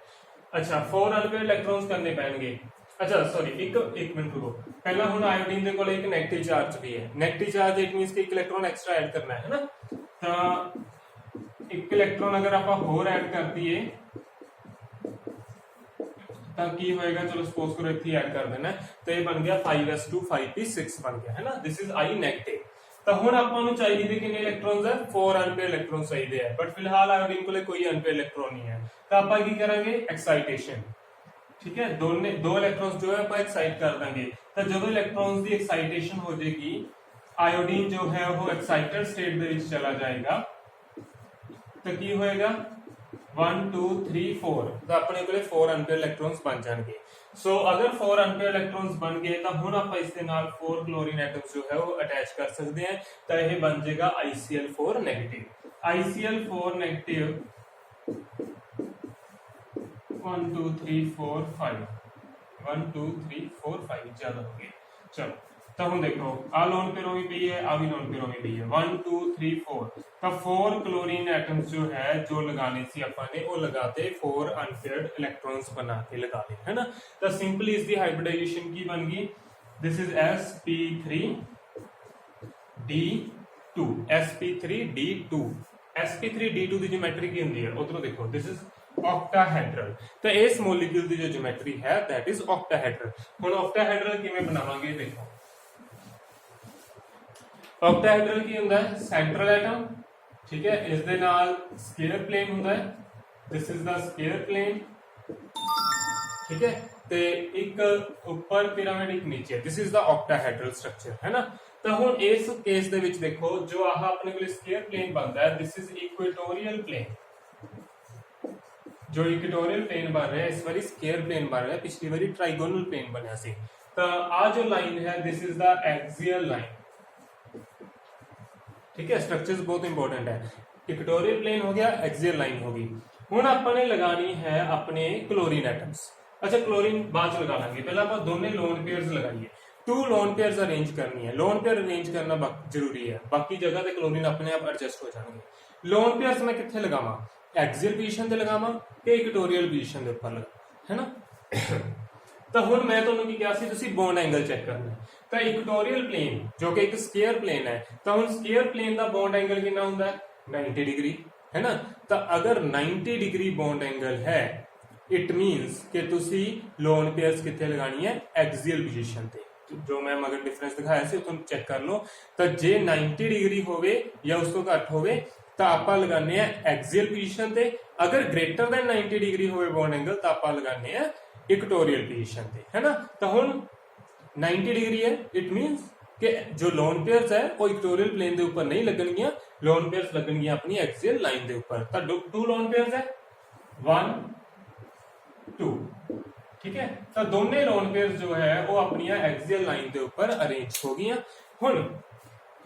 Speaker 1: अच्छा, 4 अनपेयर्ड इलेक्ट्रॉन्स करने पैणगे। अच्छा सॉरी, एक मिनट रुको, पहला हुण आयोडीन दे कोले एक नेगेटिव चार्ज भी है। नेगेटिव चार्ज इट मींस कि एक इलेक्ट्रॉन एक्स्ट्रा ऐड करना है ना। तो एक इलेक्ट्रॉन अगर आप होर ऐड कर दिए तो की होएगा, चलो सपोज करो इतनी ऐड कर देना, तो ये बन गया 5s2 5p6 बन गया है ना, दिस इज I नेगेटिव। तो हुण आपां नूं चाहिए कितने इलेक्ट्रॉन्स है, 4 अनपेयर्ड इलेक्ट्रॉन चाहिए है, बट फिलहाल आयोडीन कोले कोई अनपेयर्ड इलेक्ट्रॉन नहीं है। तो आपां की करांगे एक्साइटेशन, ठीक है, दो इलेक्ट्रॉन्स जो है आपां एक्साइट कर देंगे। तो जब इलेक्ट्रॉन्स की एक्साइटेशन हो जाएगी, आयोडीन जो है वो एक्साइटेड स्टेट दे विच चला जाएगा। तो की होएगा 1 2 3 4, तो अपने कोले 4 अनपेयर्ड इलेक्ट्रॉन्स बन जाएंगे। सो अगर 4 अनपेयर्ड इलेक्ट्रॉन्स बन गए तो हुण आपां इस दे नाल 4 क्लोरीन एटम्स जो है वो अटैच कर सकते हैं। तो यह बन जाएगा ICl4 नेगेटिव। ICl4 नेगेटिव 1 2 3 4 5, 1 2 3 4 5 ज्यादा हो गए। चलो तो हम देखो आ लोन पेयर होगी पई है, आ भी लोन पेयर होगी पई है, 1 2 3 4। तो 4 क्लोरीन एटम्स जो है जो लगाने सी अपन ने वो लगाते 4 अनपेयर्ड इलेक्ट्रॉन्स बना के लगा ले, है ना। तो सिंपली इसकी हाइब्रिडाइजेशन की बन गई, this is sp3d2, sp3d2। sp3d2 की ज्योमेट्री की होंदी है उधरों देखो, दिस इज ऑक्टाहेड्रल। तो इस मॉलिक्यूल की जो ज्योमेट्री है दैट इज ऑक्टाहेड्रल। हुण ऑक्टाहेड्रल किवें बनावांगे देखो, ऑक्टाहेड्रल की हुंदा है सेंट्रल एटम, ठीक है, इस दे नाल स्केयर प्लेन हुंदा है, this is the square plane, ठीक है। ते एक ऊपर पिरामिड एक नीचे, this is the octahedral structure, है ना। तो हुण इस केस दे विच देखो जो आह अपने कोल स्केयर प्लेन बनदा है, दिस इज इक्वेटोरियल प्लेन। जो इक्वेटोरियल प्लेन बन रहा है इस बारी स्केयर प्लेन बन रहा है, पिछली बारी ट्राइगोनल प्लेन बनया सी। तो आ जो लाइन है this is the axial line, ठीक है, स्ट्रक्चर्स बहुत इंपॉर्टेंट है। इक्वेटोरियल प्लेन हो गया, एक्सियल लाइन होगी। हुण आपने लगानी है अपने क्लोरीन एटम्स। अच्छा क्लोरीन बाद लगा लेंगे, पहले आप दोनों लोन पेयर्स लगाइए। 2 लोन पेयर्स अरेंज करनी है, लोन पेयर अरेंज करना जरूरी है, बाकी जगह पे क्लोरीन अपने आप एडजस्ट हो जाएंगे। लोन पेयर्स मैं कितने लगावा, एक्सियल पोजीशन ते लगावा कि इक्वेटोरियल पोजीशन दे ऊपर लगा, है ना। तो हुण मैं तुहानूं की कहा सी तुसीं बॉन्ड एंगल चेक करना है। तो इक्वेटोरियल प्लेन जो कि एक स्केयर प्लेन है, तो हुण स्केयर प्लेन का बॉन्ड एंगल कितना हुंदा है 90 डिग्री, है ना। तो अगर 90 डिग्री बॉन्ड एंगल है इट मीनस कि तुसी लोन पेयर्स कितने लगानी है एक्सियल पोजीशन ते। जो मैं मगर डिफरेंस दिखाया सी तुम चेक कर लो। तो जे 90 डिग्री होवे या उसको घट होवे तो आपां लगाने हैं एक्सियल पोजीशन ते। अगर ग्रेटर देन 90 डिग्री होवे बॉन्ड एंगल तो आपां लगाने हैं इक्वेटोरियल पोजीशन ते, है ना। तो हुण 90 डिग्री है इट मीनस कि जो लोन पेयर्स है वो इक्वेटोरियल प्लेन के ऊपर नहीं लगनगियां, लोन पेयर्स लगनगियां अपनी एक्सियल लाइन के ऊपर। तो 2 लोन पेयर्स है 1 2, ठीक है। तो दोनों लोन पेयर जो है वो अपनी एक्सियल लाइन के उपर अरेंज हो गई। हुण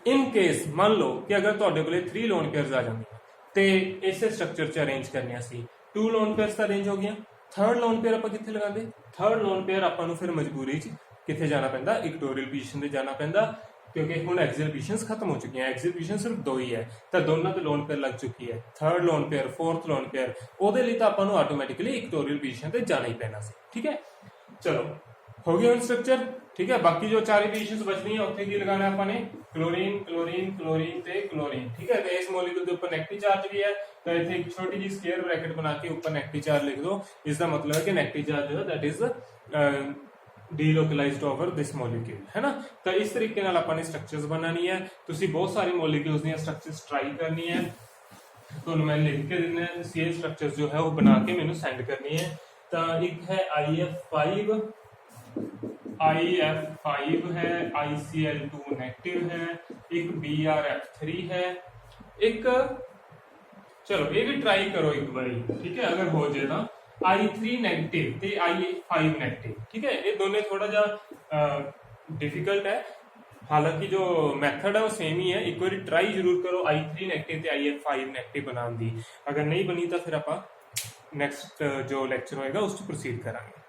Speaker 1: इन केस मान लो कि अगर तुहाडे कोले 3 लोन पेयर्स आ जांदियां ते इसे स्ट्रक्चर च अरेंज करनियां सी, 2 लोन पेयर्स अरेंज हो गई, थर्ड लोन पेयर आपां कित्थे लगांदे? थर्ड लोन पेयर आपां नूं फिर मजबूरी च कित्थे जाना पैंदा? इक्वेटोरियल पोजीशन ते जाना पैंदा, क्योंकि हुण एक्सियल पोजीशंस खत्म हो चुकी हैं। एक्सियल पोजीशन सिर्फ 2 ही है, तो दोनों ते लोन पेयर लग चुकी है। Third lone pair, fourth lone pair, ਉਹਦੇ ਲਈ ਤਾਂ ਆਪਾਂ ਨੂੰ ਆਟੋਮੈਟਿਕਲੀ ਇਕਟੋਰੀਅਲ ਪੋਜੀਸ਼ਨ ਤੇ ਜਾਣਾ ਹੀ ਪੈਣਾ ਸੀ। ਠੀਕ ਹੈ, ਚਲੋ ਹੋ ਗਿਆ ਹੁਣ ਸਟਰਕਚਰ। ਠੀਕ ਹੈ, ਬਾਕੀ ਜੋ ਚਾਰੇ ਪੋਜੀਸ਼ਨਸ ਬਚਦੀਆਂ ਉੱਥੇ ਕੀ ਲਗਾਣਾ ਆਪਾਂ ਨੇ? क्लोरीन क्लोरीन क्लोरीन ते क्लोरीन। ठीक है, तो इस मॉलिक्यूल के ऊपर नेगेटिव चार्ज भी है, तो इतने एक छोटी जी स्क्वायर ब्रैकेट बना के ऊपर नेगेटिव चार्ज लिख दो। इसका मतलब है कि नेगेटिव चार्ज जो है that is delocalized over this molecule, है ना। तो इस तरीके नाल आपां ने स्ट्रक्चर्स बनानी है। तुसीं बहुत सारे मॉलिक्यूल्स दी स्ट्रक्चर्स ट्राई करनी है, तो मैं लिख के देना है। सी स्ट्रक्चर्स जो है वो बना के मैनू सेंड करनी है। तो एक है IF5 है, ICl2 नेगेटिव है, एक BrF3 है, एक चलो ये भी ट्राई करो एक बारी। ठीक है, अगर हो जाए तो I3 नेगेटिव ते I5 नेगेटिव। ठीक है, ये दोनों थोड़ा जा डिफिकल्ट है, हालांकि जो मैथड है वो सेम ही है। एक बार ट्राई जरूर करो I3 नेगेटिव ते IF5 नेगेटिव बनाने दी। अगर नहीं बनी तो फिर आप नेक्स्ट जो लेक्चर होएगा उस प्रोसीड करांगे।